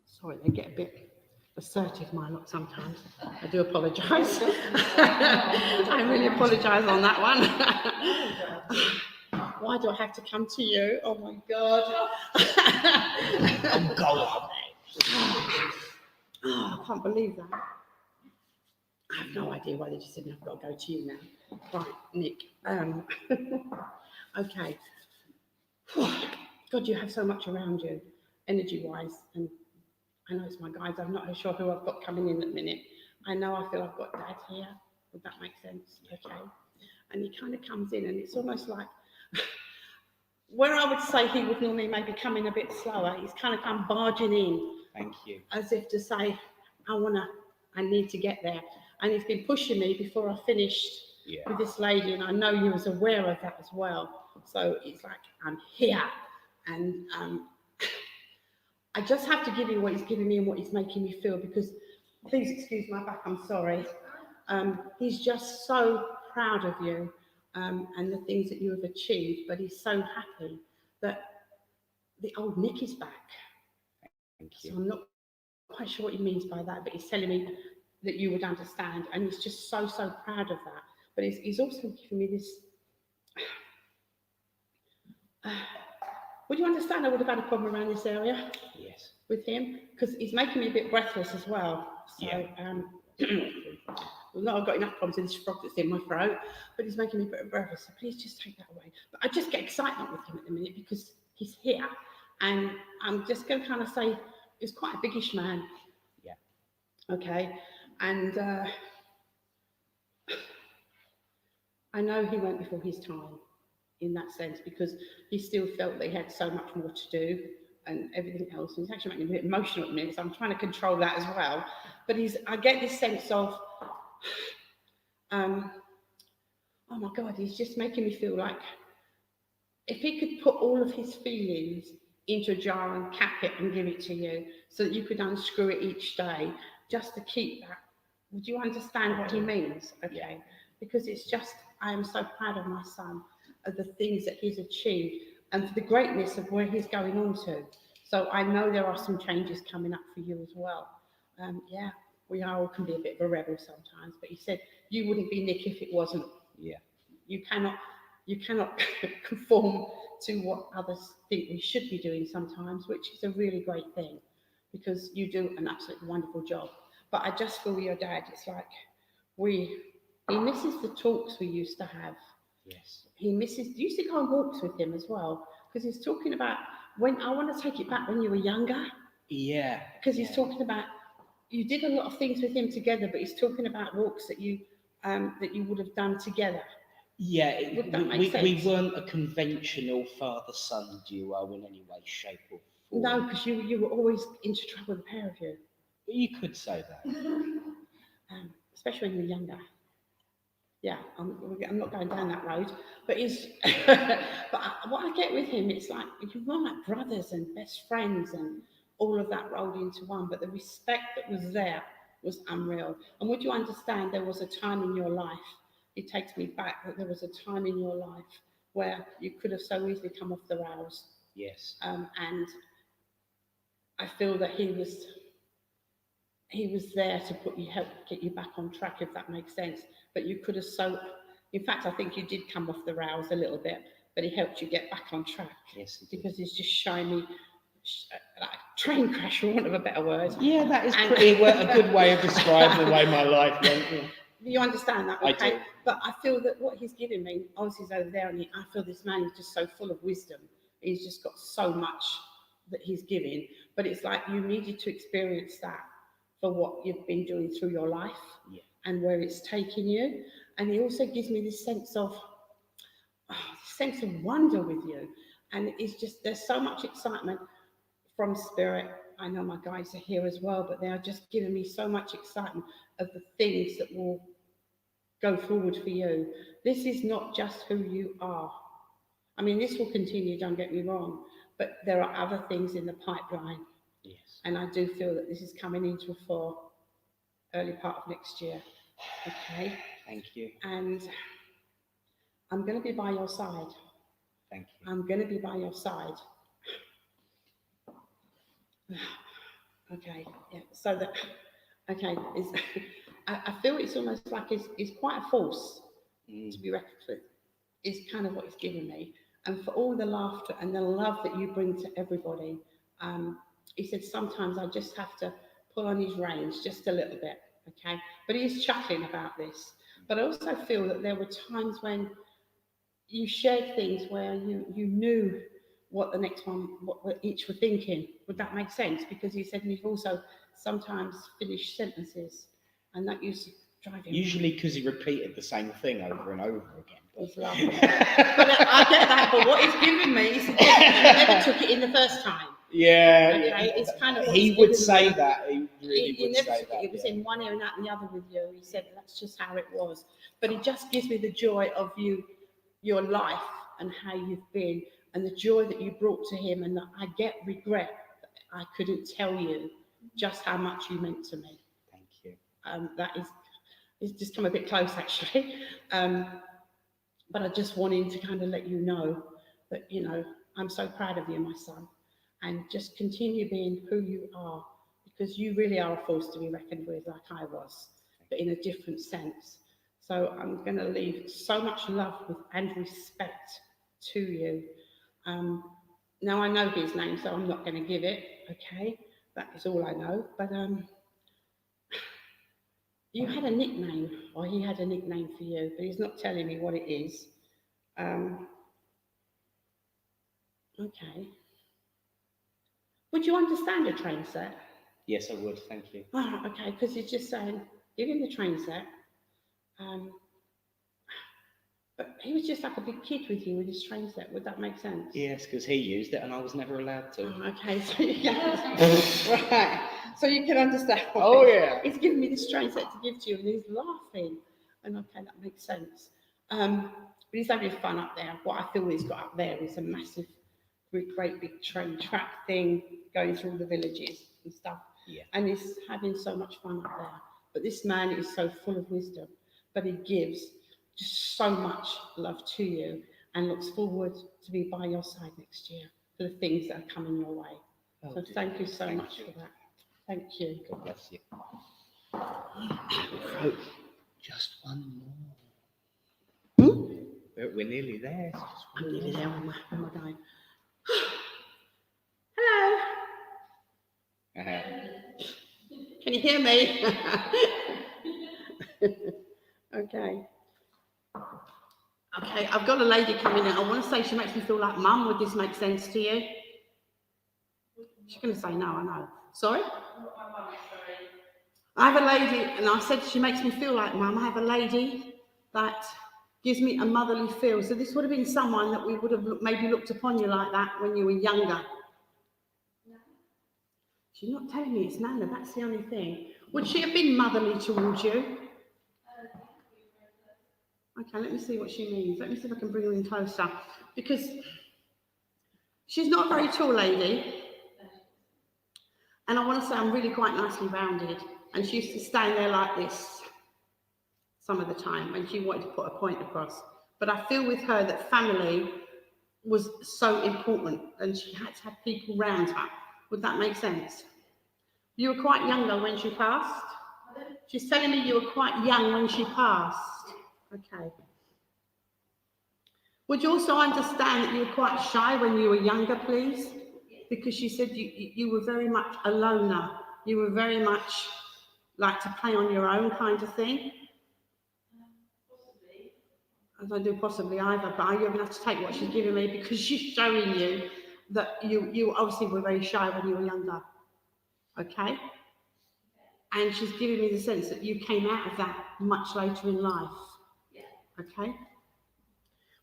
Sorry, they get a bit assertive, my lot, sometimes. I do apologise. I really apologise on that one. Why do I have to come to you? Oh my God. Go on. Oh, I can't believe that. I have no idea why they just said I've got to go to you now. Right, Nick. Okay. God, you have so much around you, energy-wise, and I know it's my guides. I'm not sure who I've got coming in at the minute. I know I feel I've got Dad here. Would that make sense? Okay. And he kind of comes in, and it's almost like where I would say he would normally maybe come in a bit slower, he's kind of come barging in. Thank you. As if to say, I need to get there. And he's been pushing me before I finished with this lady, and I know he was aware of that as well. So it's like, I'm here. And I just have to give you what he's giving me and what he's making me feel, because, please excuse my back, I'm sorry. He's just so proud of you and the things that you have achieved, but he's so happy that the old Nick is back. Thank you. So I'm not quite sure what he means by that, but he's telling me that you would understand, and he's just so proud of that. But he's also giving me this. Would you understand I would have had a problem around this area? Yes. With him? Because he's making me a bit breathless as well. So, well, I've got enough problems with this frog that's in my throat, but he's making me a bit breathless. So please just take that away. But I just get excitement with him at the minute because he's here. And I'm just going to kind of say he's quite a biggish man. Yeah. Okay. And I know he went before his time in that sense, because he still felt that he had so much more to do and everything else. And he's actually making me a bit emotional at the minute, so I'm trying to control that as well. But I get this sense of, oh my God, he's just making me feel like if he could put all of his feelings into a jar and cap it and give it to you so that you could unscrew it each day just to keep that. Would you understand what he means? Okay. Yeah. Because it's just, I am so proud of my son, of the things that he's achieved and for the greatness of where he's going on to. So I know there are some changes coming up for you as well. We all can be a bit of a rebel sometimes, but he said you wouldn't be Nick if it wasn't. Yeah. You cannot you cannot conform to what others think we should be doing sometimes, which is a really great thing, because you do an absolutely wonderful job. But I just feel your dad, it's like he misses the talks we used to have. Yes. He misses, you used to go on walks with him as well, because he's talking about, when I want to take it back when you were younger, Yeah. because he's talking about, you did a lot of things with him together, but he's talking about walks that you would have done together. Yeah, Would that make we sense? weren't a conventional father-son duo in any way, shape or form. No, because you were always into trouble, the pair of you. You could say that. Especially when you were younger. Yeah, I'm not going down that road, but what I get with him, it's like you were like brothers and best friends and all of that rolled into one, but the respect that was there was unreal. And would you understand there was a time in your life, it takes me back, that there was a time in your life where you could have so easily come off the rails. Yes. And I feel that he was there to help get you back on track, if that makes sense. But you could have in fact, I think you did come off the rails a little bit, but he helped you get back on track. Yes, he did. Because he's just showing me like a train crash, for want of a better word. Yeah, that is pretty a good way of describing the way my life went. Yeah. You understand that, okay? I do. But I feel that what he's giving me, obviously he's over there, and I feel this man is just so full of wisdom. He's just got so much that he's giving. But it's like you needed to experience that for what you've been doing through your life, yeah, and where it's taking you. And he also gives me this sense of wonder with you. And it's just, there's so much excitement from spirit. I know my guides are here as well, but they are just giving me so much excitement of the things that will go forward for you. This is not just who you are. I mean, this will continue, don't get me wrong, but there are other things in the pipeline. yes. And I do feel that this is coming into a fore early part of next year. Okay? Thank you. And I'm going to be by your side. Thank you. I'm going to be by your side. Okay, yeah. So that, okay, I feel it's almost like it's quite a force to be reckoned with. Is kind of what it's given me. And for all the laughter and the love that you bring to everybody, he said sometimes I just have to pull on his reins just a little bit, okay? But he's chuckling about this. But I also feel that there were times when you shared things where you knew what the next one, what each were thinking. Would that make sense? Because he said we've also sometimes finished sentences, and that used to drive him. Usually because he repeated the same thing over and over again. He's laughing. But I get that, but what he's given me is he never took it in the first time. Yeah. Okay, it's kind of. He would say that. He really He would never say took that. it was in one ear and out in the other with you. He said that's just how it was. But it just gives me the joy of you, your life, and how you've been, and the joy that you brought to him. And that I get regret that I couldn't tell you just how much you meant to me. Thank you. It's just come a bit close actually. But I just wanted to kind of let you know that, you know, I'm so proud of you, my son, and just continue being who you are, because you really are a force to be reckoned with, like I was, but in a different sense. So I'm going to leave so much love and respect to you. Now I know his name, so I'm not going to give it, okay? That is all I know. But you had a nickname, or he had a nickname for you, but he's not telling me what it is. Okay. Would you understand a train set? Yes, I would. Thank you. Oh, okay, because he's just saying, give him the train set. But he was just like a big kid with you with his train set. Would that make sense? Yes, because he used it and I was never allowed to. Oh, okay, so you can, right. So you can understand. Oh, yeah. He's giving me this train set to give to you, and he's laughing. And okay, that makes sense. But he's having fun up there. What I feel he's got up there is a massive, great big train track thing going through the villages and stuff. Yeah. And he's having so much fun up there. But this man is so full of wisdom, but he gives just so much love to you and looks forward to be by your side next year for the things that are coming your way. Oh, so dear. thank you so Thank much you. for that. Thank you. God bless you. Oh, just one more. We're nearly there. It's just I'm one nearly more. there. Where am I going? Hello. Can you hear me? Okay. Okay, I've got a lady coming in. I want to say she makes me feel like mum. Would this make sense to you? She's going to say no, I know. Sorry? I have a lady, and I said she makes me feel like mum. I have a lady that gives me a motherly feel. So this would have been someone that we would have maybe looked upon you like that when you were younger. She's not telling me it's Nana, that's the only thing. Would she have been motherly towards you? Okay, let me see what she means. Let me see if I can bring her in closer. Because she's not a very tall lady. And I want to say I'm really quite nicely rounded. And she used to stand there like this some of the time when she wanted to put a point across. But I feel with her that family was so important and she had to have people around her. Would that make sense? You were quite younger when she passed? She's telling me you were quite young when she passed. Okay. Would you also understand that you were quite shy when you were younger, please? Because she said you were very much a loner. You were very much like to play on your own kind of thing. Possibly. I don't do possibly either, but you're going to have to take what she's giving me because she's showing you that you obviously were very shy when you were younger. Okay? And she's giving me the sense that you came out of that much later in life. Okay?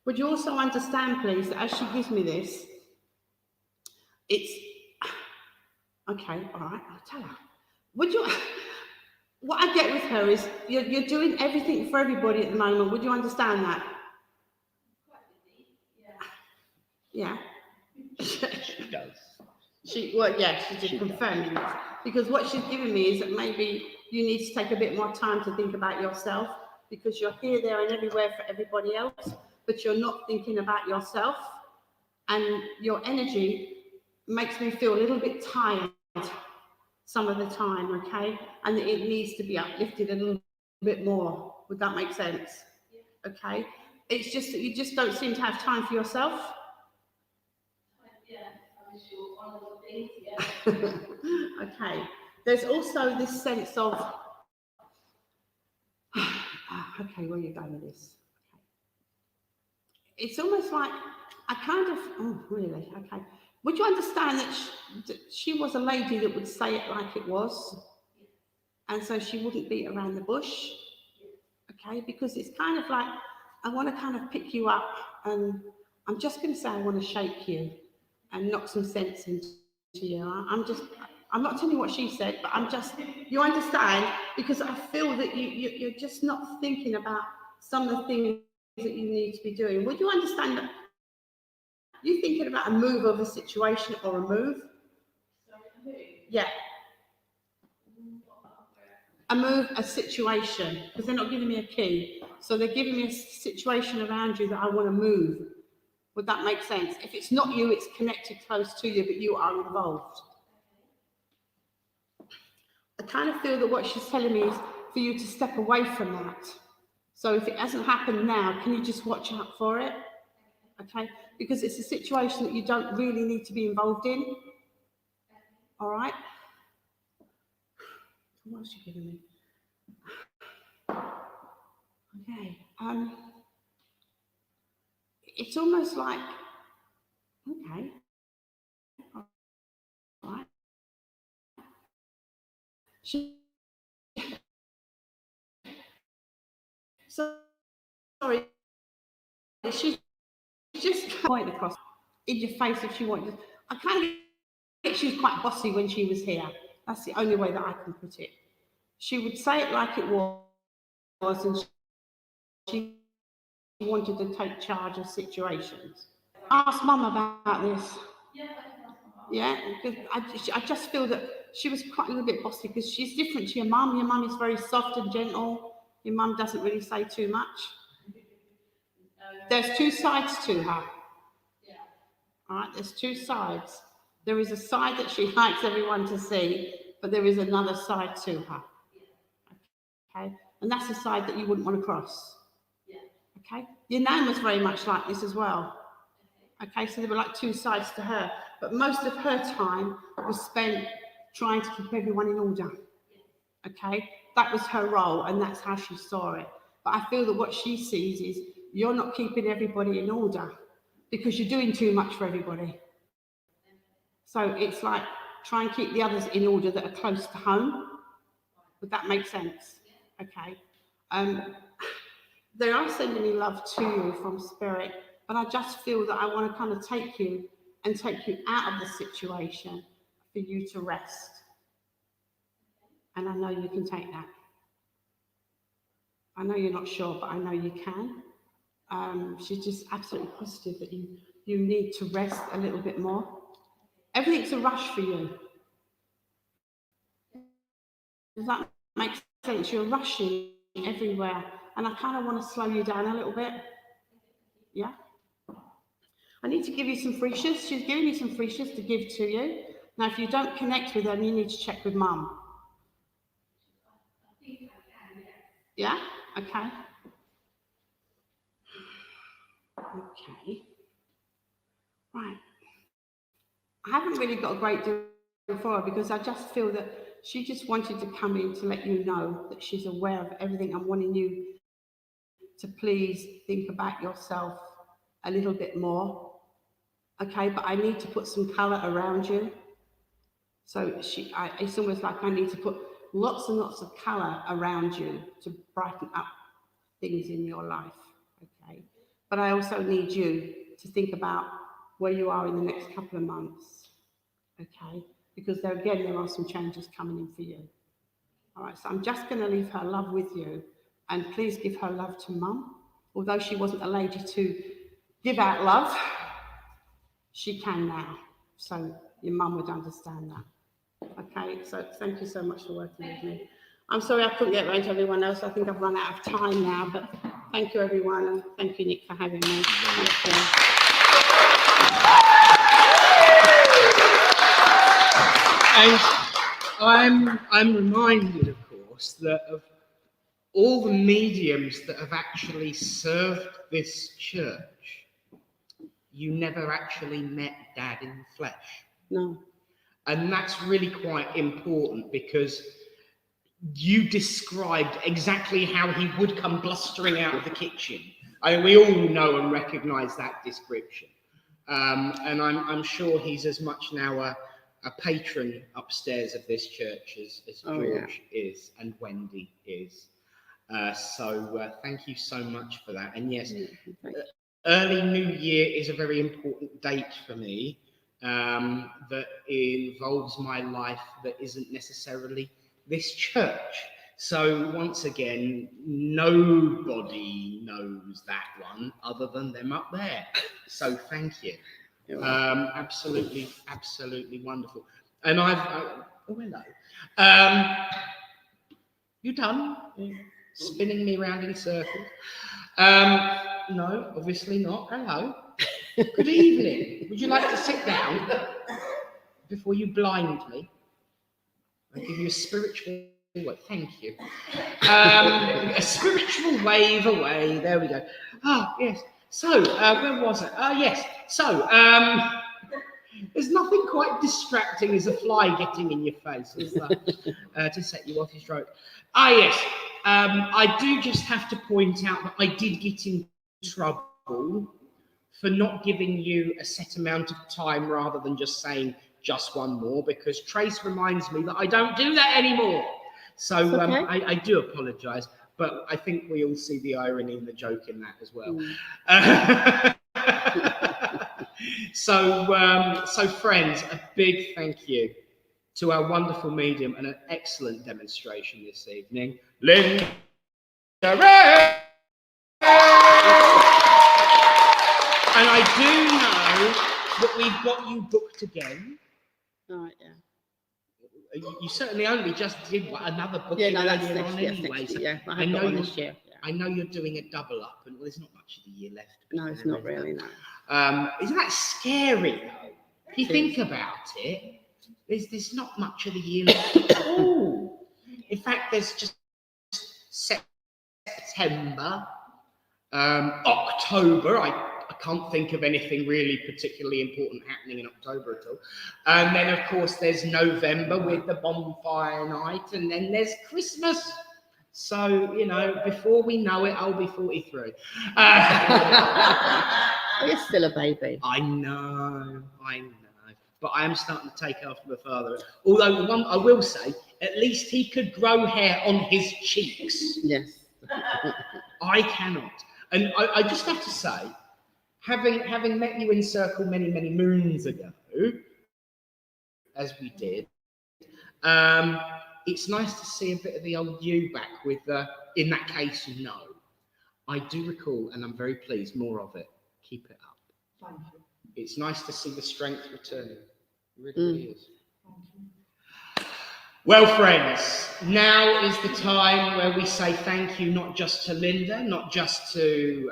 Would you also understand, please, that as she gives me this, it's... Okay, all right, I'll tell her. Would you... What I get with her is you're doing everything for everybody at the moment. Would you understand that? Yeah. She does. She did confirm me. Because what she's giving me is that maybe you need to take a bit more time to think about yourself because you're here, there, and everywhere for everybody else, but you're not thinking about yourself. And your energy makes me feel a little bit tired some of the time, okay? And it needs to be uplifted a little bit more. Would that make sense? Okay? It's just that you just don't seem to have time for yourself. Okay. There's also this sense of, okay, where are you going with this? Okay. It's almost like, I kind of, oh, really? Okay. Would you understand that she was a lady that would say it like it was? And so she wouldn't beat around the bush? Okay, because it's kind of like, I want to kind of pick you up and I'm just going to say I want to shake you and knock some sense into you. I'm not telling you what she said, but I'm just, you understand? Because I feel that you're just not thinking about some of the things that you need to be doing. Would you understand that? You thinking about a move of a situation or a move? Yeah. A move, a situation, because they're not giving me a key. So they're giving me a situation around you that I want to move. Would that make sense? If it's not you, it's connected close to you, but you are involved. I kind of feel that what she's telling me is for you to step away from that. So if it hasn't happened now, can you just watch out for it? Okay? Because it's a situation that you don't really need to be involved in. All right? What else are you giving me? Okay. It's almost like, okay. All right. Sorry. She's just point across in your face if she wanted. I kind of think she was quite bossy when she was here. That's the only way that I can put it. She would say it like it was, and she wanted to take charge of situations. Ask Mum about this. Yeah, because I just feel that she was quite a little bit bossy because she's different to your mum. Your mum is very soft and gentle. Your mum doesn't really say too much. There's two sides to her. All right, there's two sides. There is a side that she likes everyone to see, but there is another side to her. Okay, and that's the side that you wouldn't want to cross. Okay, your nan was very much like this as well. Okay, so there were like two sides to her, but most of her time was spent trying to keep everyone in order. Okay, that was her role, and that's how she saw it. But I feel that what she sees is you're not keeping everybody in order because you're doing too much for everybody. So it's like try and keep the others in order that are close to home. Would that make sense? Okay. They are sending me love to you from Spirit, but I just feel that I want to kind of take you out of the situation for you to rest. And I know you can take that. I know you're not sure, but I know you can. She's just absolutely positive that you need to rest a little bit more. Everything's a rush for you. Does that make sense? You're rushing everywhere, and I kind of want to slow you down a little bit. Yeah? I need to give you some free shifts. She's giving me some free shifts to give to you. Now, if you don't connect with them, you need to check with Mum. Yeah? Okay. Okay. Right. I haven't really got a great deal for her because I just feel that she just wanted to come in to let you know that she's aware of everything. I'm wanting you to please think about yourself a little bit more. Okay, but I need to put some colour around you. So it's almost like I need to put lots and lots of colour around you to brighten up things in your life. Okay, but I also need you to think about where you are in the next couple of months. Okay, because there are some changes coming in for you. All right, so I'm just going to leave her love with you, and please give her love to Mum. Although she wasn't a lady to give out love, she can now. So your mum would understand that. Okay, so thank you so much for working with me. I'm sorry I couldn't get around to everyone else. I think I've run out of time now, but thank you everyone, and thank you Nick for having me. Thank you. And I'm reminded, of course, that of all the mediums that have actually served this church, you never actually met Dad in the flesh. No. And that's really quite important because you described exactly how he would come blustering out of the kitchen. I mean, we all know and recognise that description. And I'm sure he's as much now a patron upstairs of this church as George is and Wendy is. So thank you so much for that. And yes, early New Year is a very important date for me that involves my life that isn't necessarily this church. So once again, nobody knows that one other than them up there. So thank you. Absolutely wonderful. And oh, hello. You done? Spinning me around in circles. No, obviously not. Hello. Good evening. Would you like to sit down before you blind me? I'll give you a spiritual wave. Thank you. A spiritual wave away. There we go. Oh, yes. So, where was it? Yes. So, there's nothing quite distracting as a fly getting in your face, is there? To set you off your stroke. Yes. I do just have to point out that I did get in trouble for not giving you a set amount of time rather than just saying just one more, because Trace reminds me that I don't do that anymore. So okay. I do apologise, but I think we all see the irony and the joke in that as well. So friends, a big thank you to our wonderful medium and an excellent demonstration this evening, Linda Ray. And I do know that we've got you booked again. Right, yeah. You certainly only just did another booking earlier on anyway. So I know you're this year. Yeah. I know you're doing a double up, and there's not much of the year left. No, it's not really, no. Isn't that scary though? If you think about it, there's not much of the year left at all. In fact, there's just September, October, I can't think of anything really particularly important happening in October at all. And then, of course, there's November with the bonfire night, and then there's Christmas. So, you know, before we know it, I'll be 43. You're still a baby. I know. But I am starting to take after my father. Although the one I will say, at least he could grow hair on his cheeks. Yes. I cannot. And I just have to say, having met you in circle many, many moons ago, as we did, it's nice to see a bit of the old you back with, in that case, no. I do recall, and I'm very pleased, more of it. Keep it up. Thank you. It's nice to see the strength returning. It really is. Well, friends, now is the time where we say thank you, not just to Linda, not just to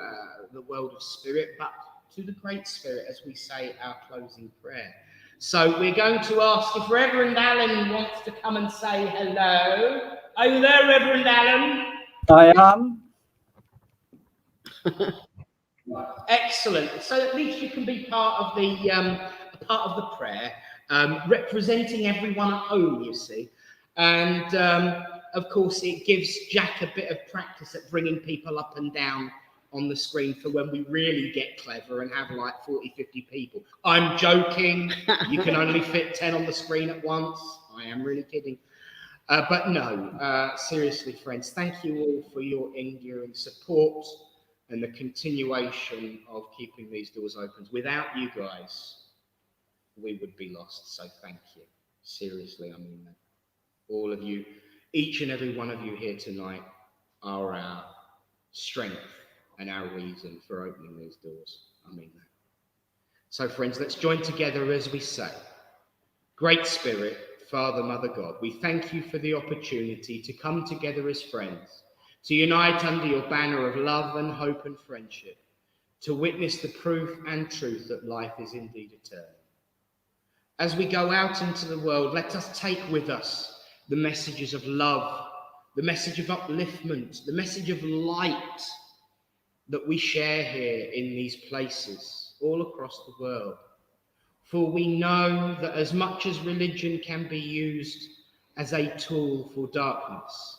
the world of spirit, but to the Great Spirit as we say our closing prayer. So we're going to ask if Reverend Allen wants to come and say hello. Are you there, Reverend Allen? I am. Excellent. So at least you can be part of the prayer, representing everyone at home, you see. And of course, it gives Jack a bit of practice at bringing people up and down on the screen for when we really get clever and have like 40, 50 people. I'm joking. You can only fit 10 on the screen at once. I am really kidding. But no, seriously, friends, thank you all for your enduring support and the continuation of keeping these doors open. Without you guys, we would be lost. So thank you. Seriously, I mean that. All of you, each and every one of you here tonight are our strength and our reason for opening these doors. I mean that. So friends, let's join together as we say, Great Spirit, Father, Mother, God, we thank you for the opportunity to come together as friends, to unite under your banner of love and hope and friendship, to witness the proof and truth that life is indeed eternal. As we go out into the world, let us take with us the messages of love, the message of upliftment, the message of light that we share here in these places all across the world. For we know that as much as religion can be used as a tool for darkness,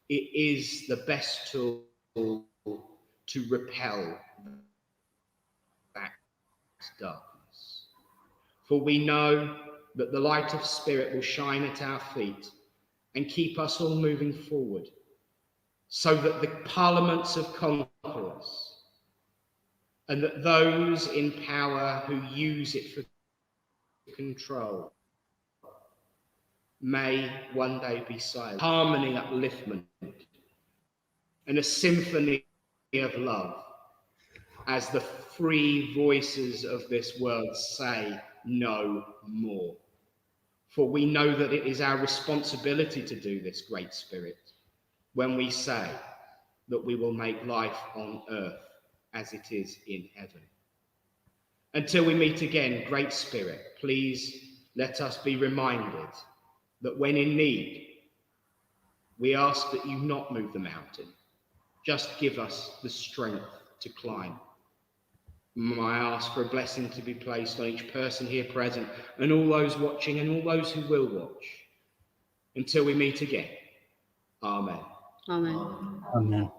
it is the best tool to repel that darkness. For we know that the light of spirit will shine at our feet and keep us all moving forward, so that the parliaments of conquerors and that those in power who use it for control may one day be silent. Harmony, upliftment, and a symphony of love as the free voices of this world say no more. For we know that it is our responsibility to do this, Great Spirit, when we say that we will make life on earth as it is in heaven. Until we meet again, Great Spirit, please let us be reminded that when in need, we ask that you not move the mountain. Just give us the strength to climb. I ask for a blessing to be placed on each person here present and all those watching and all those who will watch. Until we meet again. Amen. Amen. Amen.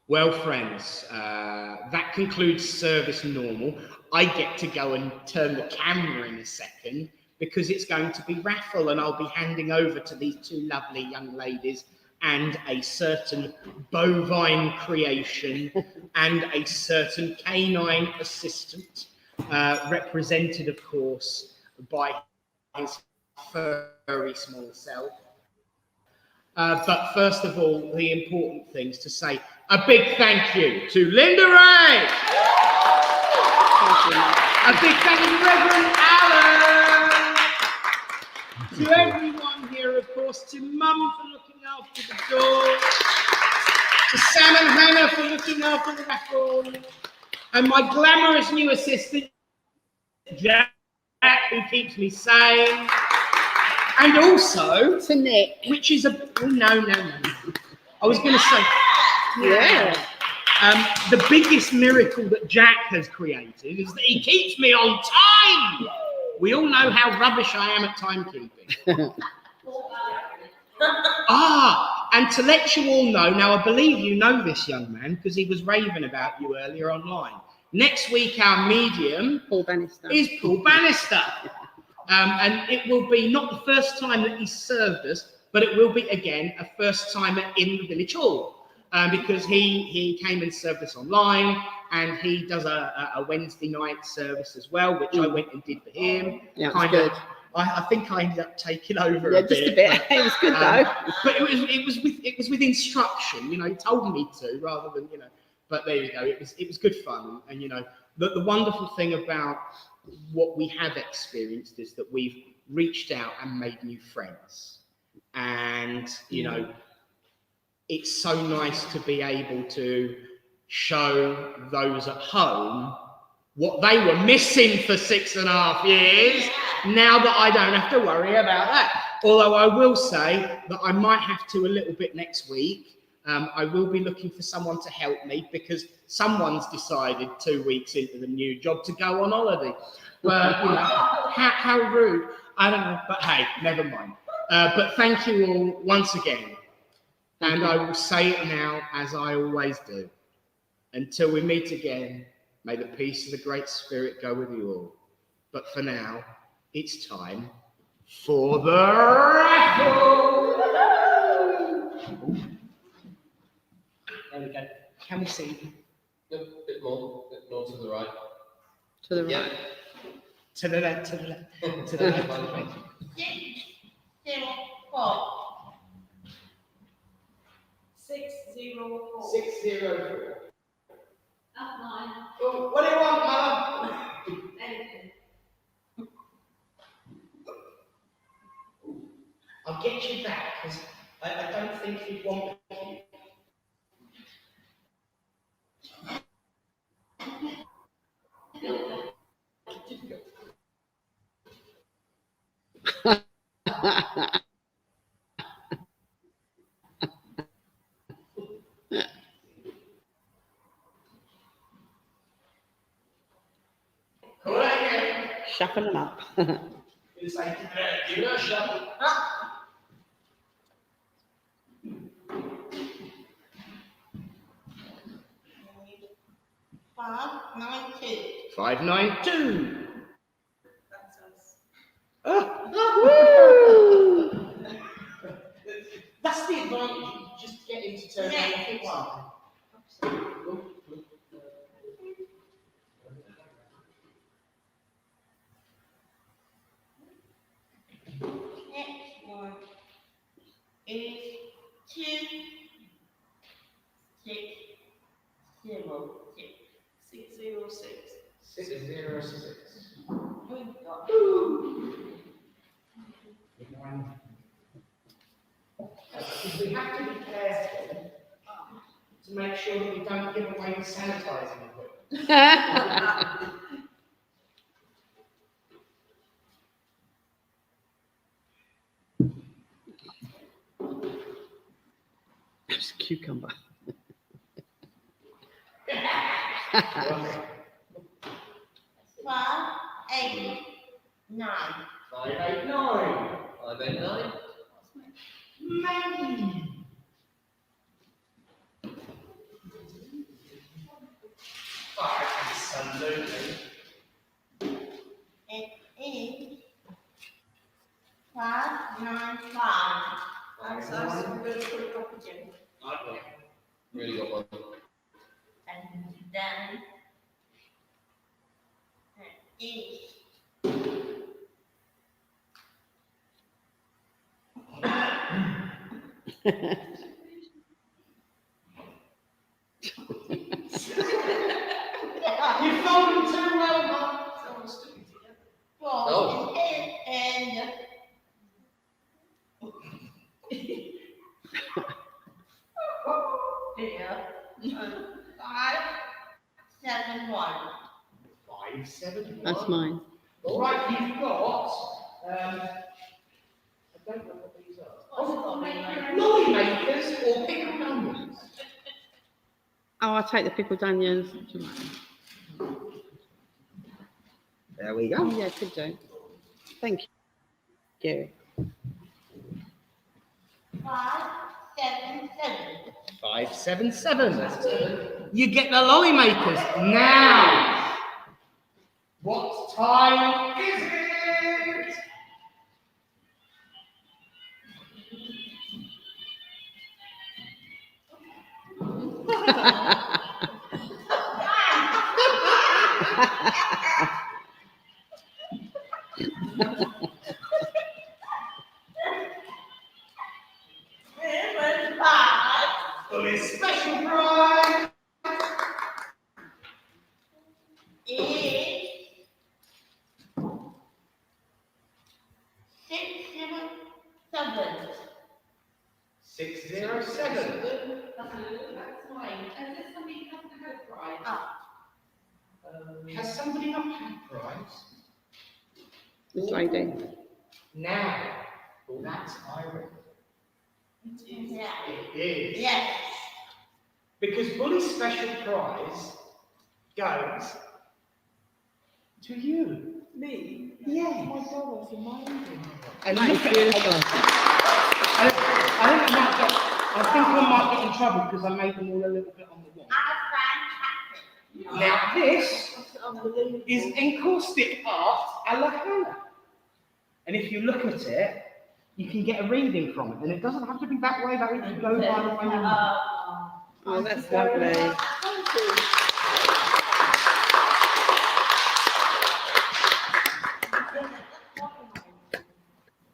Well, friends, that concludes service normal. I get to go and turn the camera in a second because it's going to be Raffle, and I'll be handing over to these two lovely young ladies and a certain bovine creation and a certain canine assistant, represented, of course, by his furry small self. But first of all, the important things to say a big thank you to Linda Ray. A big thank you to Reverend Allen. To everyone here, of course, to Mum for looking after the door, to Sam and Hannah for looking after the raffle, and my glamorous new assistant, Jack, who keeps me sane. And also, To Nick. which is a no. I was going to say, Yeah. The biggest miracle that Jack has created is that he keeps me on time. We all know how rubbish I am at timekeeping. And to let you all know, now I believe you know this young man because he was raving about you earlier online. Next week, our medium Paul Bannister. is Paul Bannister. And it will be not the first time that he's served us, but it will be, again, a first timer in the village hall. Because he came and served us online, and he does a Wednesday night service as well, which I went and did for him. Yeah, it was good. I think I ended up taking over Yeah, a just bit. a bit. It was good though. But it was with instruction, you know. He told me to rather than, you know. But there you go. It was good fun, and you know, the wonderful thing about what we have experienced is that we've reached out and made new friends, and you know, it's so nice to be able to show those at home what they were missing for 6.5 years, now that I don't have to worry about that. Although I will say that I might have to a little bit next week. I will be looking for someone to help me because someone's decided 2 weeks into the new job to go on holiday. But, you know, how rude. I don't know, but hey, never mind. But thank you all once again. And I will say it now as I always do. Until we meet again, may the peace of the Great Spirit go with you all. But for now, it's time for the raffle. There we go. Can we see? A bit more to the right. To the right. Yeah. To the left, to the left, to the left. To the left. 604. 604. That's mine. Oh, what do you want, Mum? Anything. I'll get you back because I don't think you'd want me. Shuffle them up. It's like, give it a shot. 592. 592. That's us. That's the advantage. You just get him to turn Yeah. on the one. Next one is 606. 606. We've got Because we have to be careful to make sure that we don't give away the sanitizing equipment. It's a cucumber. 589. 589. 589. Maybe. Absolutely. It is 595. That's us. We're going to put it up again. Really got one. And then it is 571. That's mine. All right, you've got. I don't know what these are. Lolly makers or pick numbers. Oh, I'll take the pickled onions. There we Oh, go. yeah, could do. Thank you. 577. You get the lolly makers now. What time is it? For this special prize is 607. 607. That's fine. And there's somebody who hasn't had a prize. Has somebody not had a prize? This lady. Now. Well, that's irony. Yeah. It is. Yes. Because Bully's special prize goes to you. Me? Yeah. My God, that's amazing. And That is look at- beautiful. I think I might get in trouble because I made them all a little bit on the wall. Now this is encaustic art a la Hannah. And if you look at it, you can get a reading from it. And it doesn't have to be that way, though. It can go by the way you want. Oh, that's lovely.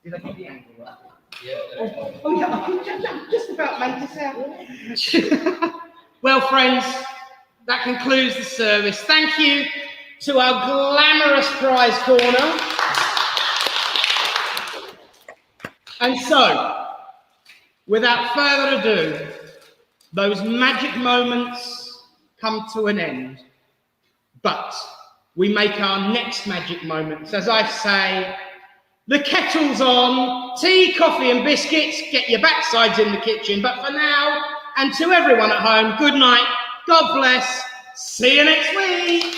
Did I get the angle right? Yeah, that's fine. Oh, yeah, I just about made this out. Well, friends, that concludes the service. Thank you to our glamorous prize corner. And so, without further ado, those magic moments come to an end. But we make our next magic moments, as I say, the kettle's on, tea, coffee and biscuits, get your backsides in the kitchen. But for now, and to everyone at home, good night, God bless, see you next week.